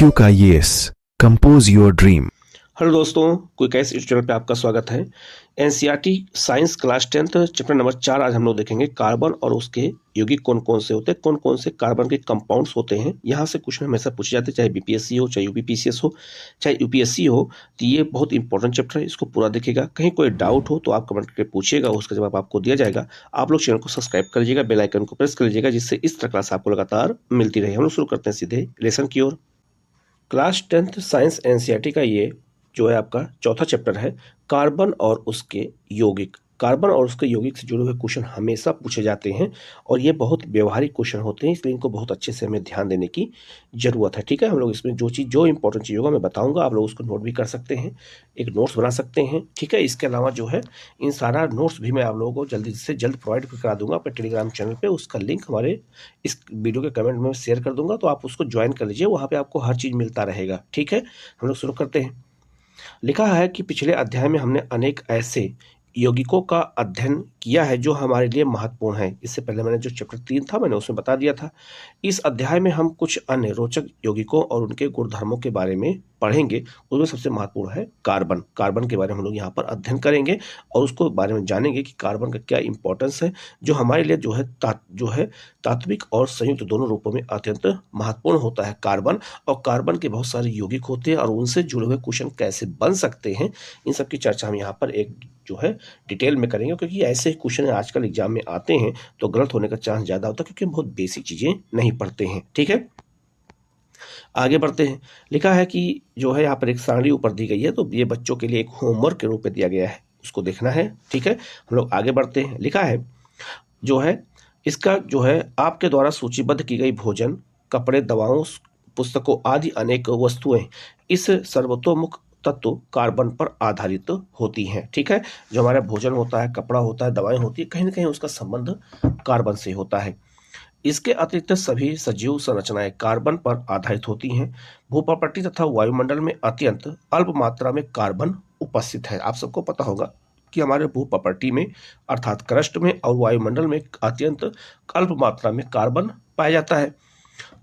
IQ का yes compose your dream. Hello दोस्तों, quick S इस चैनल पे आपका स्वागत है। NCERT science class 10th chapter number 4 आज हम लोग देखेंगे। कार्बन और उसके यौगिक कौन कौन से होते हैं, कौन कौन से कार्बन के कंपाउंड्स होते हैं। यहाँ से क्वेश्चन हमेशा पूछे जाते हैं, चाहे बीपीएससी हो, चाहे यूपीपीसीएस हो, चाहे यूपीएससी हो। तो ये बहुत इंपॉर्टेंट चैप्टर है, इसको पूरा देखिएगा। कहीं कोई डाउट हो तो आप कमेंट करके पूछिएगा, उसका जवाब आपको दिया जाएगा। आप लोग चैनल को सब्सक्राइब कर लीजिएगा, बेल आइकन को प्रेस कर लीजिएगा, जिससे इस तरह क्लास आपको लगातार मिलती रहे। हम लोग शुरू करते हैं सीधे लेसन की ओर। क्लास 10th साइंस एनसीईआरटी का ये जो है आपका चौथा चैप्टर है, कार्बन और उसके यौगिक। कार्बन और उसके यौगिक से जुड़े हुए क्वेश्चन हमेशा पूछे जाते हैं और ये बहुत व्यवहारिक क्वेश्चन होते हैं, इसलिए इनको बहुत अच्छे से हमें ध्यान देने की जरूरत है। ठीक है, हम लोग इसमें जो इंपॉर्टेंट चीज़ होगा मैं बताऊंगा, आप लोग उसको नोट भी कर सकते हैं, एक नोट्स बना सकते हैं। ठीक है, इसके अलावा जो है इन सारा नोट्स भी मैं आप लोगों को जल्दी से जल्द प्रोवाइड करा दूंगा अपने टेलीग्राम चैनल पर। उसका लिंक हमारे इस वीडियो के कमेंट में शेयर कर दूंगा, तो आप उसको ज्वाइन कर लीजिए, वहाँ पर आपको हर चीज़ मिलता रहेगा। ठीक है, हम लोग शुरू करते हैं। लिखा है कि पिछले अध्याय में हमने अनेक ऐसे यौगिकों का अध्ययन किया है जो हमारे लिए महत्वपूर्ण है। इससे पहले मैंने जो चैप्टर 3 था मैंने उसमें बता दिया था। इस अध्याय में हम कुछ अन्य रोचक यौगिकों और उनके गुणधर्मों के बारे में पढ़ेंगे। उसमें सबसे महत्वपूर्ण है कार्बन। कार्बन के बारे में हम लोग यहाँ पर अध्ययन करेंगे और उसको बारे में जानेंगे कि कार्बन का क्या इंपॉर्टेंस है, जो हमारे लिए जो है तात्विक और संयुक्त दोनों रूपों में अत्यंत महत्वपूर्ण होता है कार्बन। और कार्बन के बहुत सारे यौगिक होते हैं और उनसे जुड़े हुए क्वेश्चन कैसे बन सकते हैं, इन सब की चर्चा हम यहाँ पर एक जो है डिटेल में करेंगे, क्योंकि ऐसे क्वेश्चन आजकल एग्जाम में आते हैं तो गलत होने का चांस ज़्यादा होता है, क्योंकि हम बहुत बेसिक चीज़ें नहीं पढ़ते हैं। ठीक है, आगे बढ़ते हैं। लिखा है कि जो है यहाँ पर एक सारणी ऊपर दी गई है, तो ये बच्चों के लिए एक होमवर्क के रूप में दिया गया है, उसको देखना है। ठीक है, हम लोग आगे बढ़ते हैं। लिखा है जो है इसका जो है आपके द्वारा सूचीबद्ध की गई भोजन, कपड़े, दवाओं, पुस्तकों आदि अनेक वस्तुएं इस सर्वतोमुख तत्व कार्बन पर आधारित होती हैं। ठीक है, जो हमारा भोजन होता है, कपड़ा होता है, दवाएं होती है, कहीं ना कहीं उसका संबंध कार्बन से होता है। इसके अतिरिक्त सभी सजीव संरचनाएं कार्बन पर आधारित होती हैं। भूप्रकृति तथा वायुमंडल में अत्यंत अल्प मात्रा में कार्बन उपस्थित है। आप सबको पता होगा कि हमारे भूप्रकृति में अर्थात क्रस्ट में और वायुमंडल में अत्यंत अल्प मात्रा में कार्बन पाया जाता है।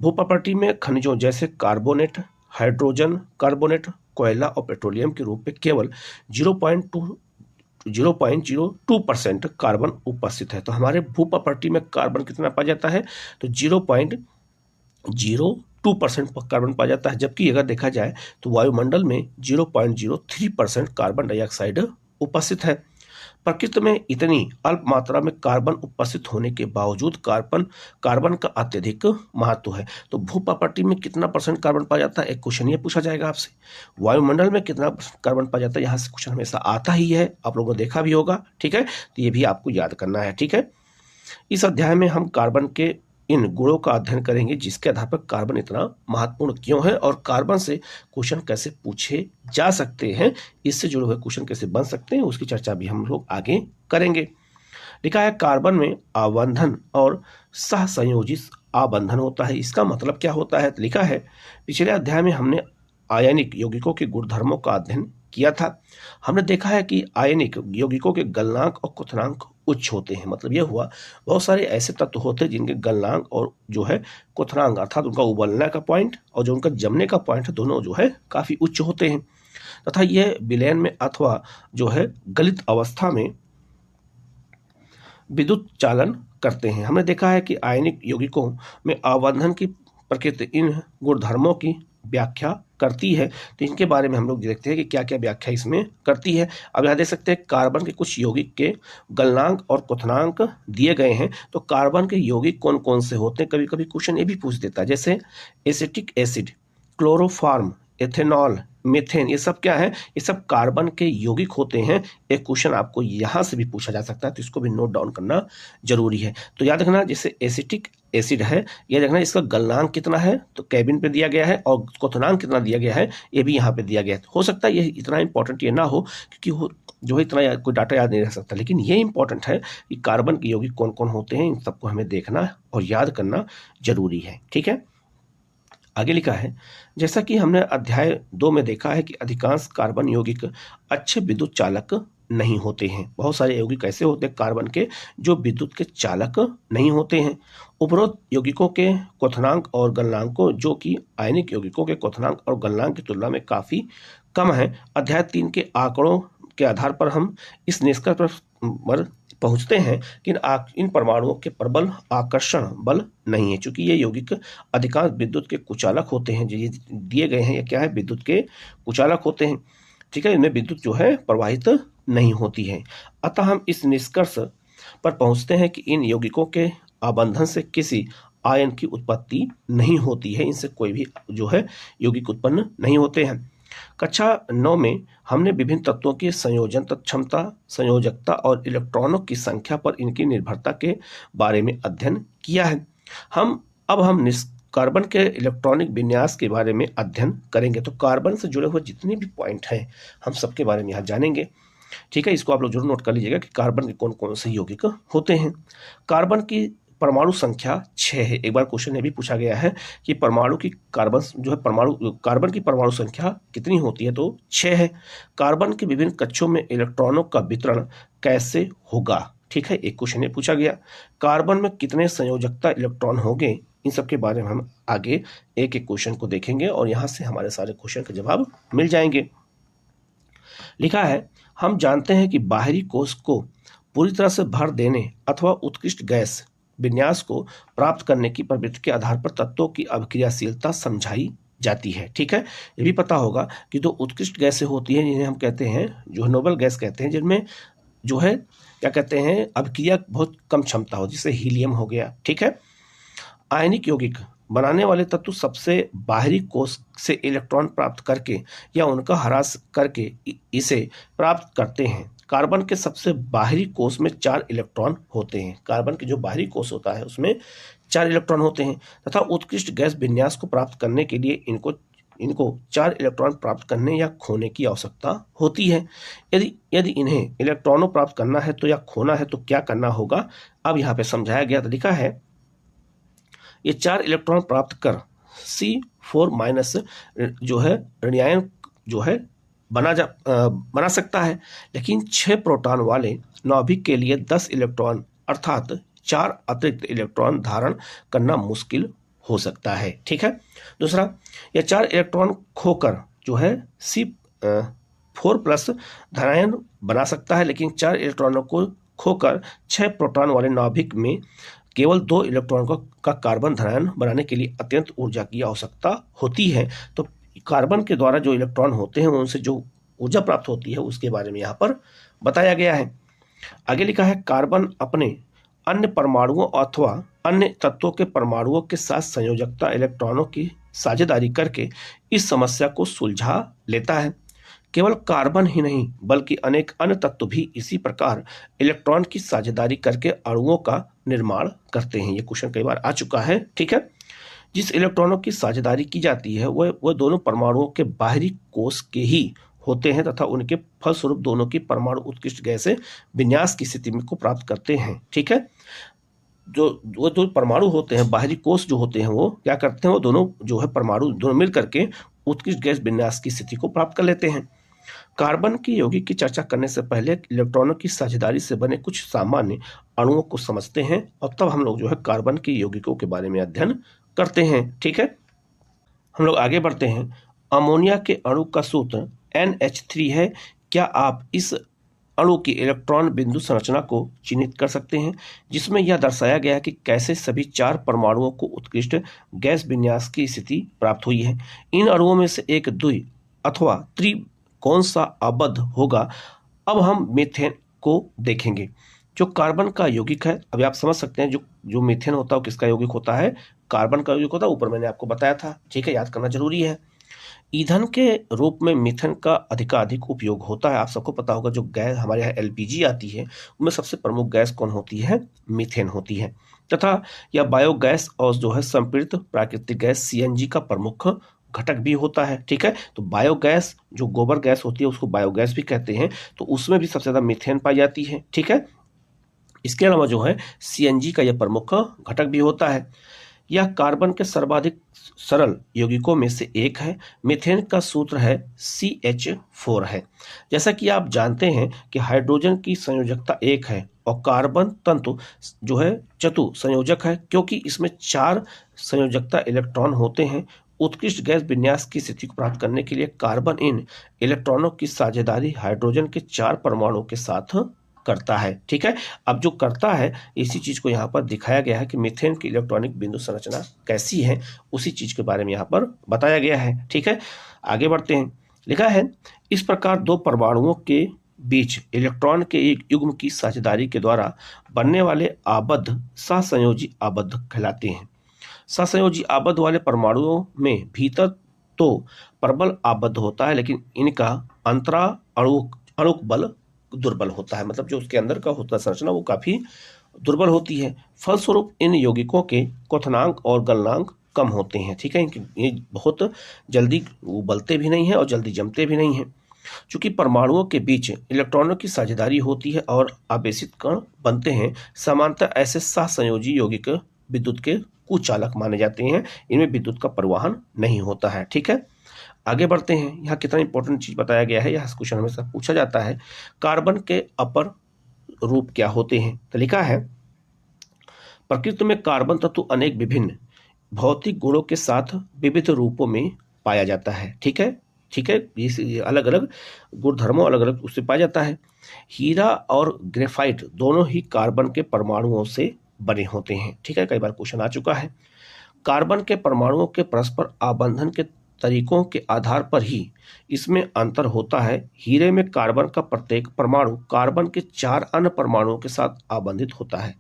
भूप्रकृति में खनिजों जैसे कार्बोनेट, हाइड्रोजन कार्बोनेट, कोयला और पेट्रोलियम के रूप में केवल 0.02% कार्बन उपस्थित है। तो हमारे भूप्रकृति में कार्बन कितना पाया जाता है, तो 0.02% कार्बन पाया जाता है। जबकि अगर देखा जाए तो वायुमंडल में 0.03% कार्बन डाइऑक्साइड उपस्थित है। प्रकृति में इतनी अल्प मात्रा में कार्बन उपस्थित होने के बावजूद कार्बन का अत्यधिक महत्व है। तो भूप्रकृति में कितना परसेंट कार्बन पाया जाता है, एक क्वेश्चन ये पूछा जाएगा आपसे। वायुमंडल में कितना कार्बन पाया जाता है, यहाँ से क्वेश्चन हमेशा आता ही है, आप लोगों ने देखा भी होगा। ठीक है, तो ये भी आपको याद करना है। ठीक है, इस अध्याय में हम कार्बन के इन गुणों का अध्ययन करेंगे, जिसके आधार पर कार्बन इतना महत्वपूर्ण क्यों है और कार्बन से क्वेश्चन कैसे पूछे जा सकते हैं, इससे जुड़े हुए क्वेश्चन कैसे बन सकते हैं, उसकी चर्चा भी हम लोग आगे करेंगे। लिखा है कार्बन में आबंधन और सहसंयोजित आबंधन होता है। इसका मतलब क्या होता है, लिखा है पिछले अध्याय में हमने आयनिक यौगिकों के गुणधर्मों का अध्ययन किया था। हमने देखा है कि आयनिक यौगिकों के गलनांक और क्वथनांक उच्च होते हैं। मतलब यह हुआ बहुत सारे ऐसे तत्व होते हैं जिनके गलनांक और जो है क्वथनांक अर्थात उनका उबलने का पॉइंट और जो उनका जमने का पॉइंट है, दोनों जो है काफी उच्च होते हैं तथा यह विलयन में अथवा जो है गलित अवस्था में विद्युत चालन करते हैं। हमने देखा है कि आयनिक यौगिकों में आबंधन की प्रकृति इन गुणधर्मों की व्याख्या करती है। तो इनके बारे में हम लोग देखते हैं कि क्या क्या व्याख्या इसमें करती है। अब यहाँ देख सकते हैं कार्बन के कुछ यौगिक के गलनांक और क्वथनांक दिए गए हैं। तो कार्बन के यौगिक कौन कौन से होते हैं, कभी कभी क्वेश्चन ये भी पूछ देता है, जैसे acetic acid, chloroform, ethanol, methane, ये सब क्या है, ये सब कार्बन के यौगिक होते हैं। एक क्वेश्चन आपको यहाँ से भी पूछा जा सकता है, तो इसको भी नोट डाउन करना जरूरी है। तो याद रखना, जैसे एसिटिक एसिड है, ये देखना इसका गलनांक कितना है, तो कैबिन पे दिया गया है, और क्वथनांक कितना दिया गया है, ये भी यहाँ पे दिया गया है। हो सकता है ये इतना इंपॉर्टेंट ये ना हो, क्योंकि जो है इतना कोई डाटा याद नहीं रह सकता, लेकिन ये इंपॉर्टेंट है कि कार्बन के यौगिक कौन कौन होते हैं, इन सबको हमें देखना और याद करना जरूरी है। ठीक है, आगे लिखा है जैसा कि हमने अध्याय 2 में देखा है कि अधिकांश कार्बन यौगिक अच्छे विद्युत चालक नहीं होते हैं। बहुत सारे यौगिक ऐसे होते हैं कार्बन के जो विद्युत के चालक नहीं होते हैं। उपरोक्त यौगिकों के क्वथनांक और गलनांकों जो कि आयनिक यौगिकों के क्वथनांक और गलनांक की तुलना में काफी कम है। अध्याय 3 के आंकड़ों के आधार पर हम इस निष्कर्ष पर पहुंचते हैं कि इन परमाणुओं के प्रबल आकर्षण बल नहीं है, चूंकि ये यौगिक अधिकांश विद्युत के कुचालक होते हैं। जो ये दिए गए हैं ये क्या है, विद्युत के कुचालक होते हैं। ठीक है, इनमें विद्युत जो है प्रवाहित नहीं होती है। अतः हम इस निष्कर्ष पर पहुंचते हैं कि इन यौगिकों के आबंधन से किसी आयन की उत्पत्ति नहीं होती है, इनसे कोई भी जो है यौगिक उत्पन्न नहीं होते हैं। कक्षा 9 में हमने विभिन्न तत्वों की संयोजन क्षमता, संयोजकता और इलेक्ट्रॉनों की संख्या पर इनकी निर्भरता के बारे में अध्ययन किया है। हम कार्बन के इलेक्ट्रॉनिक विन्यास के बारे में अध्ययन करेंगे। तो कार्बन से जुड़े हुए जितने भी पॉइंट हैं हम सबके बारे में यहाँ जानेंगे। ठीक है, इसको आप लोग जरूर नोट कर लीजिएगा कि कार्बन के कौन कौन से यौगिक होते हैं। कार्बन की परमाणु संख्या 6 है। एक बार क्वेश्चन ये भी पूछा गया है कि कार्बन की परमाणु संख्या कितनी होती है, तो 6 है। कार्बन के विभिन्न कक्षों में इलेक्ट्रॉनों का वितरण कैसे होगा, ठीक है, एक क्वेश्चन ये पूछा गया। कार्बन में कितने संयोजकता इलेक्ट्रॉन होंगे, इन सब के बारे में हम आगे एक एक क्वेश्चन को देखेंगे और यहां से हमारे सारे क्वेश्चन के जवाब मिल जाएंगे। लिखा है, हम जानते हैं कि बाहरी कोश को पूरी तरह से भर देने अथवा उत्कृष्ट गैस विन्यास को प्राप्त करने की प्रवृत्ति के आधार पर तत्वों की अभिक्रियाशीलता समझाई जाती है। ठीक है, ये भी पता होगा कि दो उत्कृष्ट गैसें होती हैं जिन्हें हम कहते हैं, जो नोबल गैस कहते हैं, जिनमें जो है क्या कहते हैं, अभिक्रिया बहुत कम क्षमता हो, जैसे हीलियम हो गया। ठीक है, आयनिक यौगिक बनाने वाले तत्व सबसे बाहरी कोश से इलेक्ट्रॉन प्राप्त करके या उनका ह्रास करके इसे प्राप्त करते हैं। कार्बन के सबसे बाहरी कोश में 4 इलेक्ट्रॉन होते हैं। कार्बन के जो बाहरी कोश होता है उसमें 4 इलेक्ट्रॉन होते हैं तथा उत्कृष्ट गैस विन्यास को प्राप्त करने के लिए इनको 4 इलेक्ट्रॉन प्राप्त करने या खोने की आवश्यकता होती है। यदि इन्हें इलेक्ट्रॉनों प्राप्त करना है तो या खोना है तो क्या करना होगा, अब यहाँ पे समझाया गया। तरीका है, ये 4 इलेक्ट्रॉन प्राप्त कर C4- जो है ऋणायन जो है बना सकता है, लेकिन 6 प्रोटॉन वाले नाभिक के लिए 10 इलेक्ट्रॉन अर्थात 4 अतिरिक्त इलेक्ट्रॉन धारण करना मुश्किल हो सकता है। ठीक है, दूसरा, यह 4 इलेक्ट्रॉन खोकर जो है C4+ धनायन बना सकता है, लेकिन 4 इलेक्ट्रॉनों को खोकर 6 प्रोटॉन वाले नाभिक में केवल 2 इलेक्ट्रॉन का कार्बन धनायन बनाने के लिए अत्यंत ऊर्जा की आवश्यकता होती है। तो कार्बन के द्वारा जो इलेक्ट्रॉन होते हैं उनसे जो ऊर्जा प्राप्त होती है उसके बारे में यहाँ पर बताया गया है। आगे लिखा है, कार्बन अपने अन्य परमाणुओं अथवा अन्य तत्वों के परमाणुओं के साथ संयोजकता इलेक्ट्रॉनों की साझेदारी करके इस समस्या को सुलझा लेता है। केवल कार्बन ही नहीं बल्कि अनेक अन्य तत्व भी इसी प्रकार इलेक्ट्रॉन की साझेदारी करके अणुओं का निर्माण करते हैं। ये क्वेश्चन कई बार आ चुका है। ठीक है, जिस इलेक्ट्रॉनों की साझेदारी की जाती है वह दोनों परमाणुओं के बाहरी कोश के ही होते हैं तथा उनके फलस्वरूप दोनों की परमाणु उत्कृष्ट गैसें विन्यास की स्थिति को प्राप्त करते हैं। ठीक है, वो दो परमाणु होते हैं, बाहरी कोश जो होते हैं वो क्या करते हैं, वो दोनों जो है परमाणु दोनों मिल करके उत्कृष्ट गैस विन्यास की स्थिति को प्राप्त कर लेते हैं। कार्बन की यौगिक की चर्चा करने से पहले इलेक्ट्रॉनों की साझेदारी से बने कुछ सामान्य अणुओं को समझते हैं और तब हम लोग जो है कार्बन की यौगिकों के बारे में अध्ययन करते हैं। ठीक है, हम लोग आगे बढ़ते हैं। अमोनिया के अणु का सूत्र NH3 है। क्या आप इस अणु की इलेक्ट्रॉन बिंदु संरचना को चिन्हित कर सकते हैं, जिसमें यह दर्शाया गया है कि कैसे सभी 4 परमाणुओं को उत्कृष्ट गैस विन्यास की स्थिति प्राप्त हुई है। इन अणुओं में से एक द्वि अथवा त्रि कौन सा आबद्ध होगा। अब हम मीथेन को देखेंगे जो कार्बन का यौगिक है। अभी आप समझ सकते हैं जो मीथेन होता है किसका यौगिक होता है, कार्बन का यौगिक होता है। ऊपर मैंने आपको बताया था। ठीक है, याद करना जरूरी है। ईंधन के रूप में मीथेन का अधिकाधिक उपयोग होता है। आप सबको पता होगा जो गैस हमारे यहाँ LPG आती है उनमें सबसे प्रमुख गैस कौन होती है, मीथेन होती है तथा यह बायोगैस और जो है संपीड़ित प्राकृतिक गैस CNG का प्रमुख घटक भी होता है। ठीक है, तो बायोगैस जो गोबर गैस होती है उसको बायोगैस भी कहते हैं, तो उसमें भी सबसे ज्यादा मीथेन पाई जाती है। ठीक है, इसके अलावा जो है CNG का यह प्रमुख घटक भी होता है। यह कार्बन के सर्वाधिक सरल यौगिकों में से एक है। मीथेन का सूत्र है CH4 है। जैसा कि आप जानते हैं कि हाइड्रोजन की संयोजकता 1 है और कार्बन तंतु जो है चतु संयोजक है, क्योंकि इसमें 4 संयोजकता इलेक्ट्रॉन होते हैं। उत्कृष्ट गैस विन्यास की स्थिति को प्राप्त करने के लिए कार्बन इन इलेक्ट्रॉनों की साझेदारी हाइड्रोजन के 4 परमाणुओं के साथ करता है। ठीक है, अब जो करता है इसी चीज को यहाँ पर दिखाया गया है कि मीथेन की इलेक्ट्रॉनिक बिंदु संरचना कैसी है, उसी चीज के बारे में यहाँ पर बताया गया है। ठीक है, आगे बढ़ते हैं। लिखा है, इस प्रकार दो परमाणुओं के बीच इलेक्ट्रॉन के एक युग्म की साझेदारी के द्वारा बनने वाले आबद्ध सहसंयोजी आबद्ध कहलाते हैं। सहसंयोजी आबद्ध वाले परमाणुओं में भीतर तो प्रबल आबद्ध होता है, लेकिन इनका अंतरा अणुक बल दुर्बल होता है। मतलब जो उसके अंदर का होता है संरचना वो काफी दुर्बल होती है। फलस्वरूप इन यौगिकों के क्वथनांक और गलनांक कम होते हैं। ठीक है, ये बहुत जल्दी उबलते भी नहीं है और जल्दी जमते भी नहीं है। चूंकि परमाणुओं के बीच इलेक्ट्रॉनों की साझेदारी होती है और आवेशित कण बनते हैं, सामान्यतः ऐसे सहसंयोजी यौगिक विद्युत के कुचालक माने जाते हैं। इनमें विद्युत का परिवहन नहीं होता है। ठीक है, आगे बढ़ते हैं। यहाँ कितना इंपॉर्टेंट चीज बताया गया है, यह क्वेश्चन हमेशा पूछा जाता है। कार्बन के अपर रूप क्या होते हैं? तो लिखा है, प्रकृति में कार्बन तत्व अनेक विभिन्न भौतिक गुणों के साथ विविध रूपों में पाया जाता है। ठीक है, ये अलग अलग गुणधर्मों अलग अलग उससे पाया जाता है। हीरा और ग्रेफाइट दोनों ही कार्बन के परमाणुओं से बने होते हैं। ठीक है, कई बार क्वेश्चन आ चुका है। कार्बन के परमाणुओं के परस्पर आबंधन के तरीकों के आधार पर ही इसमें अंतर होता है। हीरे में कार्बन का प्रत्येक परमाणु कार्बन के 4 अन्य परमाणुओं के साथ आबंधित होता है,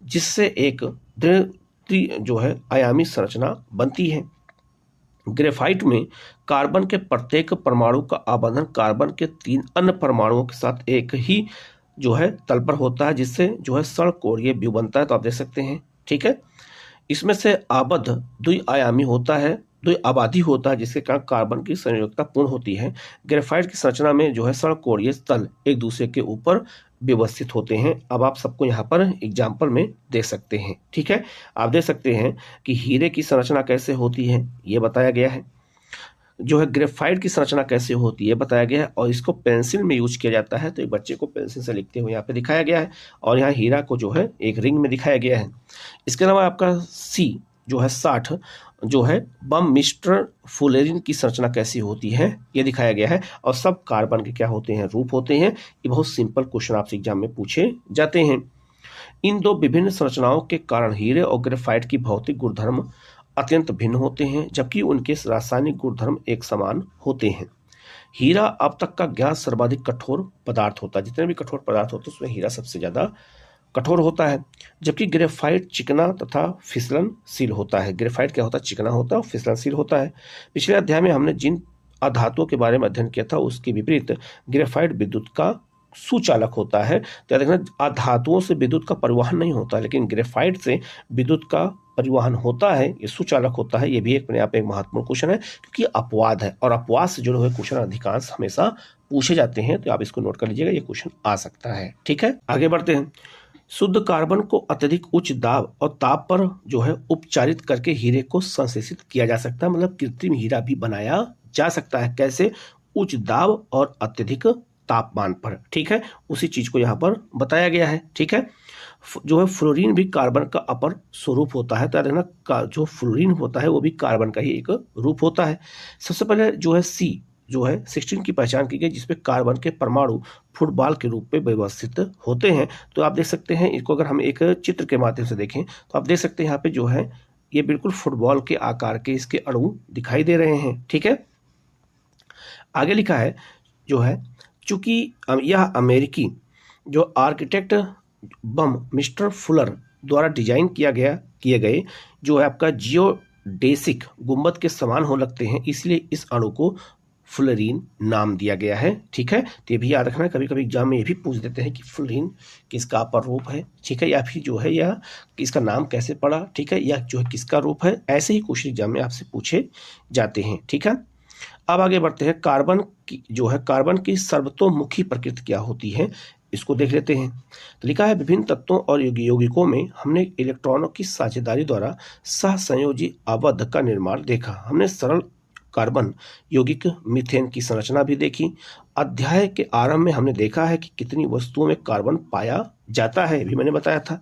जिससे एक दृढ़ जो है आयामी संरचना बनती है। ग्रेफाइट में कार्बन के प्रत्येक परमाणु का आबंधन कार्बन के 3 अन्य परमाणुओं के साथ एक ही जो है तल पर होता है, जिससे जो है सड़कोणीय व्यू बनता है। तो आप देख सकते हैं। ठीक है, इसमें से आबद्ध द्विआयामी होता है, द्विआबादी होता है, जिसके कारण कार्बन की संयोजकता पूर्ण होती है। ग्रेफाइट की संरचना में जो है सड़कोणीय तल एक दूसरे के ऊपर व्यवस्थित होते हैं। अब आप सबको यहाँ पर एग्जाम्पल में देख सकते हैं। ठीक है, आप देख सकते हैं कि हीरे की संरचना कैसे होती है ये बताया गया है, जो है ग्रेफाइट की संरचना कैसे होती है बताया गया है, और इसको पेंसिल में यूज किया जाता है। तो एक बच्चे को पेंसिल से लिखते हुए यहाँ पे दिखाया गया है, और यहाँ हीरा को जो है एक रिंग में दिखाया गया है। इसके अलावा आपका C जो है 60 जो है बम मिस्टर फुलेरिन की संरचना कैसी होती है ये दिखाया गया है, और सब कार्बन के क्या होते हैं, रूप होते हैं। ये बहुत सिंपल क्वेश्चन आपसे एग्जाम में पूछे जाते हैं। इन दो विभिन्न संरचनाओं के कारण हीरे और ग्रेफाइट की भौतिक गुणधर्म अत्यंत भिन्न होते हैं, जबकि उनके रासायनिक गुणधर्म एक समान होते हैं। हीरा अब तक का ज्ञात सर्वाधिक कठोर पदार्थ होता है। जितने भी कठोर पदार्थ होते हैं उसमें हीरा सबसे ज्यादा कठोर होता है, जबकि ग्रेफाइट चिकना तथा फिसलनशील होता है। ग्रेफाइट क्या होता है, चिकना होता है और फिसलनशील होता है। पिछले अध्याय में हमने जिन अधातुओं के बारे में अध्ययन किया था उसके विपरीत ग्रेफाइट विद्युत का सुचालक होता है। तो देखना, अधातुओं से विद्युत का परिवहन नहीं होता, लेकिन ग्रेफाइट से विद्युत का परिवहन होता है, ये सुचालक होता है। ये भी एक अपने आप एक महत्वपूर्ण क्वेश्चन है, क्योंकि अपवाद है और अपवाद से जुड़े हुए क्वेश्चन अधिकांश हमेशा पूछे जाते हैं। तो आप इसको नोट कर लीजिएगा, ये क्वेश्चन आ सकता है। ठीक है, आगे बढ़ते हैं। शुद्ध कार्बन को अत्यधिक उच्च दाब और ताप पर जो है उपचारित करके हीरे को संश्लेषित किया जा सकता है। मतलब कृत्रिम हीरा भी बनाया जा सकता है। कैसे? उच्च दाब और अत्यधिक तापमान पर। ठीक है, उसी चीज को यहाँ पर बताया गया है। ठीक है, जो है फ्लोरीन भी कार्बन का अपर स्वरूप होता है। तो देखना, जो फ्लोरीन होता है वो भी कार्बन का ही एक रूप होता है। सबसे पहले जो है C जो है 16 की पहचान की गई, जिसपे कार्बन के परमाणु फुटबॉल के रूप में व्यवस्थित होते हैं। तो आप देख सकते हैं, इसको अगर हम एक चित्र के माध्यम से देखें तो आप देख सकते हैं यहाँ पे जो है ये बिल्कुल फुटबॉल के आकार के इसके अणु दिखाई दे रहे हैं। ठीक है, आगे लिखा है जो है, चूंकि यह अमेरिकी जो आर्किटेक्ट बम मिस्टर फुलर द्वारा डिजाइन किए गए जो है आपका जियोडेसिक गुंबद के समान हो लगते हैं, इसलिए इस अणु को फ्लोरीन नाम दिया गया है। ठीक है, तो ये भी याद रखना, कभी कभी एग्जाम में ये भी पूछ देते हैं कि फ्लोरीन किसका अपर रूप है। ठीक है, या फिर जो है या इसका नाम कैसे पड़ा। ठीक है, या जो है किसका रूप है। ऐसे ही क्वेश्चन एग्जाम में आपसे पूछे जाते हैं। ठीक है, अब आगे बढ़ते हैं। कार्बन की सर्वतोमुखी प्रकृति क्या होती है इसको देख लेते हैं। तो लिखा है विभिन्न तत्वों और यौगिकों में हमने इलेक्ट्रॉनों की साझेदारी द्वारा सहसंयोजी आबद्ध का निर्माण देखा। हमने सरल कार्बन यौगिक मीथेन की संरचना भी देखी। अध्याय के आरंभ में हमने देखा है कि कितनी वस्तुओं में कार्बन पाया जाता है, भी मैंने बताया था।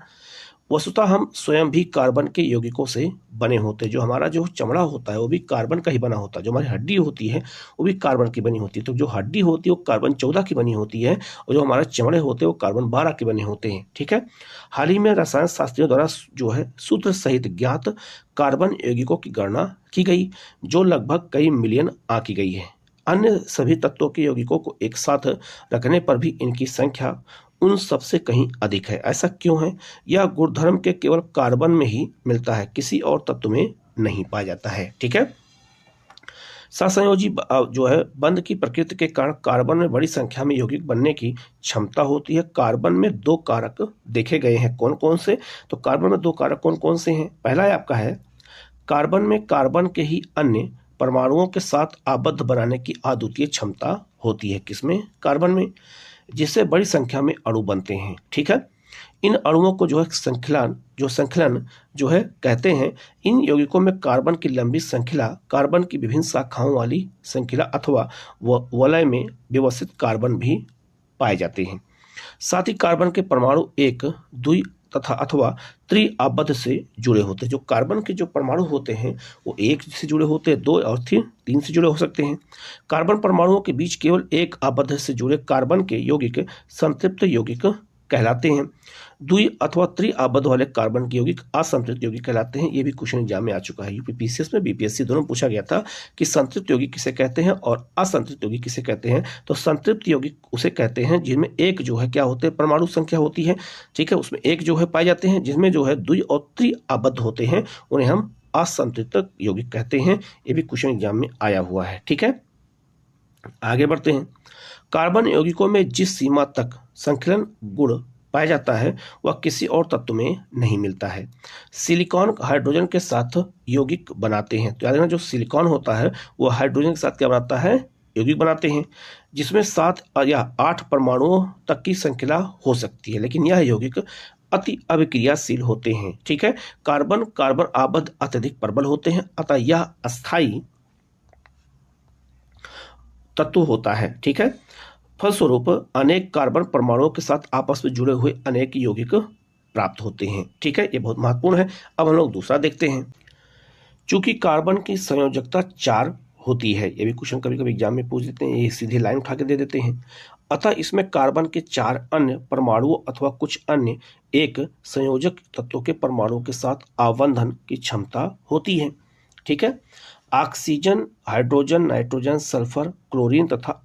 वस्तुतः हम स्वयं भी कार्बन के यौगिकों से बने होते हैं। जो हमारा जो चमड़ा होता है वो भी कार्बन का ही बना होता है। जो हमारी हड्डी होती है वो भी कार्बन की बनी होती है। तो जो हड्डी होती है वो कार्बन 14 की बनी होती है और जो हमारे चमड़े होते हैं वो कार्बन 12 के बने होते हैं। ठीक है। हाल ही में रसायन शास्त्रियों द्वारा जो है सूत्र सहित ज्ञात कार्बन यौगिकों की गणना की गई, जो लगभग कई मिलियन आंकी गई है। अन्य सभी तत्वों के यौगिकों को एक साथ रखने पर भी इनकी संख्या उन सबसे कहीं अधिक है। ऐसा क्यों है? यह गुणधर्म के केवल कार्बन में ही मिलता है, किसी और तत्व में नहीं पाया जाता है। ठीक है। सहसंयोजी जो है बंध की प्रकृति के कारण कार्बन में बड़ी संख्या में यौगिक बनने की क्षमता होती है। कार्बन में दो कारक देखे गए हैं। कौन कौन से? तो कार्बन में दो कारक कौन कौन से हैं? पहला है आपका है कार्बन में कार्बन के ही अन्य परमाणुओं के साथ आबद्ध बनाने की अद्वितीय क्षमता होती है। किसमें? कार्बन में, जिससे बड़ी संख्या में अणु बनते हैं। ठीक है। इन अणुओं को जो है संकलन जो है कहते हैं। इन यौगिकों में कार्बन की लंबी श्रृंखला, कार्बन की विभिन्न शाखाओं वाली श्रृंखला अथवा वलय में व्यवस्थित कार्बन भी पाए जाते हैं। साथ ही कार्बन के परमाणु एक, द्वि तथा अथवा त्रि-आबद्ध से जुड़े होते हैं। जो कार्बन के जो परमाणु होते हैं वो एक से जुड़े होते हैं, दो और तीन से जुड़े हो सकते हैं। कार्बन परमाणुओं के बीच केवल एक आबद्ध से जुड़े कार्बन के यौगिक संतृप्त यौगिक कहलाते हैं। द्वि अथवा त्रि-आबद्ध वाले कार्बन के यौगिक असंतृप्त यौगिक कहलाते हैं। ये भी क्वेश्चन एग्जाम में आ चुका है। यूपीपीसीएस में, बीपीएससी दोनों पूछा गया था कि संतृप्त यौगिक किसे कहते हैं और असंतृप्त यौगिक किसे कहते हैं। तो संतृप्त यौगिक उसे कहते हैं जिनमें एक जो है क्या होते हैं, परमाणु संख्या होती है। ठीक है। उसमें एक जो है पाए जाते हैं। जिसमें जो है द्वि और त्रि-आबद्ध होते हैं उन्हें हम असंतृप्त यौगिक कहते हैं। ये भी क्वेश्चन एग्जाम में आया हुआ है। ठीक है। आगे बढ़ते हैं। कार्बन यौगिकों में जिस सीमा तक संकलन गुण पाया जाता है वह किसी और तत्व में नहीं मिलता है। सिलिकॉन हाइड्रोजन के साथ यौगिक बनाते हैं। तो याद रखना, जो सिलिकॉन होता है वो हाइड्रोजन के साथ क्या बनाता है? यौगिक बनाते हैं, जिसमें 7 या 8 परमाणुओं तक की श्रृंखला हो सकती है। लेकिन यह यौगिक अति अभिक्रियाशील होते हैं। ठीक है। कार्बन कार्बन आबद्ध अत्यधिक प्रबल होते हैं, अतः यह अस्थायी तत्व होता है। ठीक है। फलस्वरूप अनेक कार्बन परमाणुओं के साथ आपस में जुड़े हुए अनेक यौगिक प्राप्त होते हैं। ठीक है। ये बहुत महत्वपूर्ण है। अब हम लोग दूसरा देखते हैं। चूंकि कार्बन की संयोजकता 4 होती है, ये भी क्वेश्चन कभी कभी एग्जाम में पूछ देते हैं, ये सीधे लाइन उठा के दे देते हैं। अतः इसमें कार्बन के 4 अन्य परमाणुओं अथवा कुछ अन्य एक संयोजक तत्वों के परमाणुओं के साथ आबंधन की क्षमता होती है। ठीक है। Oxygen, hydrogen, nitrogen, sulphur, chlorine तथा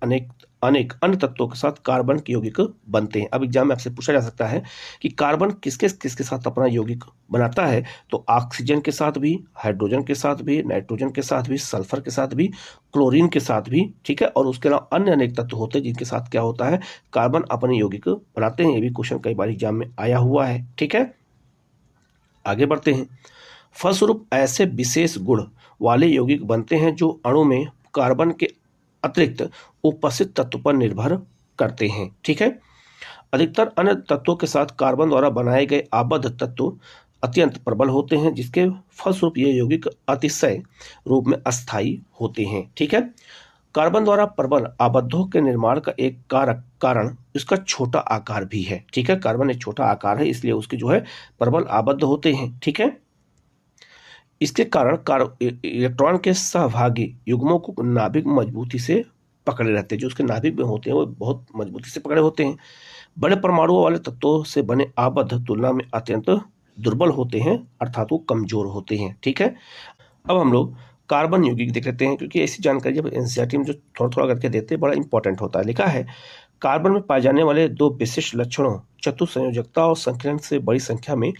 अनेक अन्य तत्वों के साथ कार्बन के यौगिक बनते हैं। अब एग्जाम में आपसे पूछा जा सकता है कि कार्बन किसके किसके साथ अपना यौगिक बनाता है। तो ऑक्सीजन के साथ भी, हाइड्रोजन के साथ भी, नाइट्रोजन के साथ भी, सल्फर के साथ भी, क्लोरीन के साथ भी। ठीक है। और उसके अलावा अन्य अनेक तत्व होते हैं जिनके साथ क्या होता है, कार्बन अपने यौगिक बनाते हैं। ये भी क्वेश्चन कई बार एग्जाम में आया हुआ है। ठीक है। आगे बढ़ते हैं। फलस्वरूप ऐसे विशेष गुण वाले यौगिक बनते हैं जो अणु में कार्बन के अतिरिक्त उपस्थित तत्व पर निर्भर करते हैं। ठीक है। अधिकतर अन्य तत्वों के साथ कार्बन द्वारा बनाए गए आबद्ध तत्व अत्यंत प्रबल होते हैं, जिसके फलस्वरूप ये यौगिक अतिशय रूप में अस्थायी होते हैं। ठीक है। कार्बन द्वारा प्रबल आबद्धों के निर्माण का एक कारण इसका छोटा आकार भी है। ठीक है। कार्बन एक छोटा आकार है, इसलिए उसके जो है प्रबल आबद्ध होते हैं। ठीक है। इसके कारण इलेक्ट्रॉन के सहभागी युग्मों को नाभिक मजबूती से पकड़े रहते हैं। जो उसके नाभिक में होते हैं वो बहुत मजबूती से पकड़े होते हैं। बड़े परमाणुओं वाले तत्वों से बने आबद्ध तुलना में अत्यंत दुर्बल होते हैं, अर्थात वो कमजोर होते हैं। ठीक है। अब हम लोग कार्बन यौगिक देख लेते हैं, क्योंकि ऐसी जानकारी जब एनसीईआरटी में जो थोड़ा थोड़ा करके देते हैं बड़ा इंपॉर्टेंट होता है। लिखा है कार्बन में पाए जाने वाले 2 विशिष्ट लक्षणों चतुसंयोजकता और संकलन से बड़ी संख्या में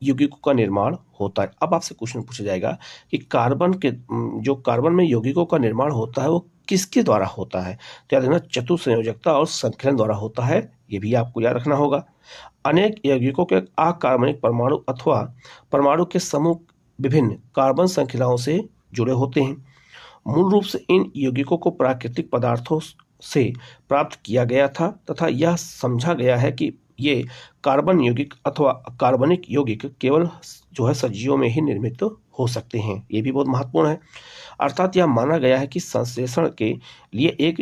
यौगिकों का निर्माण होता है। अब आपसे क्वेश्चन पूछा जाएगा कि कार्बन में यौगिकों का निर्माण होता है वो किसके द्वारा होता है। तो याद रखना, चतुसंयोजकता और संकलन द्वारा होता है। ये भी आपको याद रखना होगा। अनेक यौगिकों के अकार्बनिक परमाणु अथवा परमाणु के समूह विभिन्न कार्बन श्रृंखलाओं से जुड़े होते हैं। मूल रूप से इन यौगिकों को प्राकृतिक पदार्थों से प्राप्त किया गया था तथा यह समझा गया है कि ये कार्बन यौगिक अथवा कार्बनिक यौगिक केवल जो है सजीवों में ही निर्मित हो सकते हैं। ये भी बहुत महत्वपूर्ण है। अर्थात यह माना गया है कि संश्लेषण के लिए एक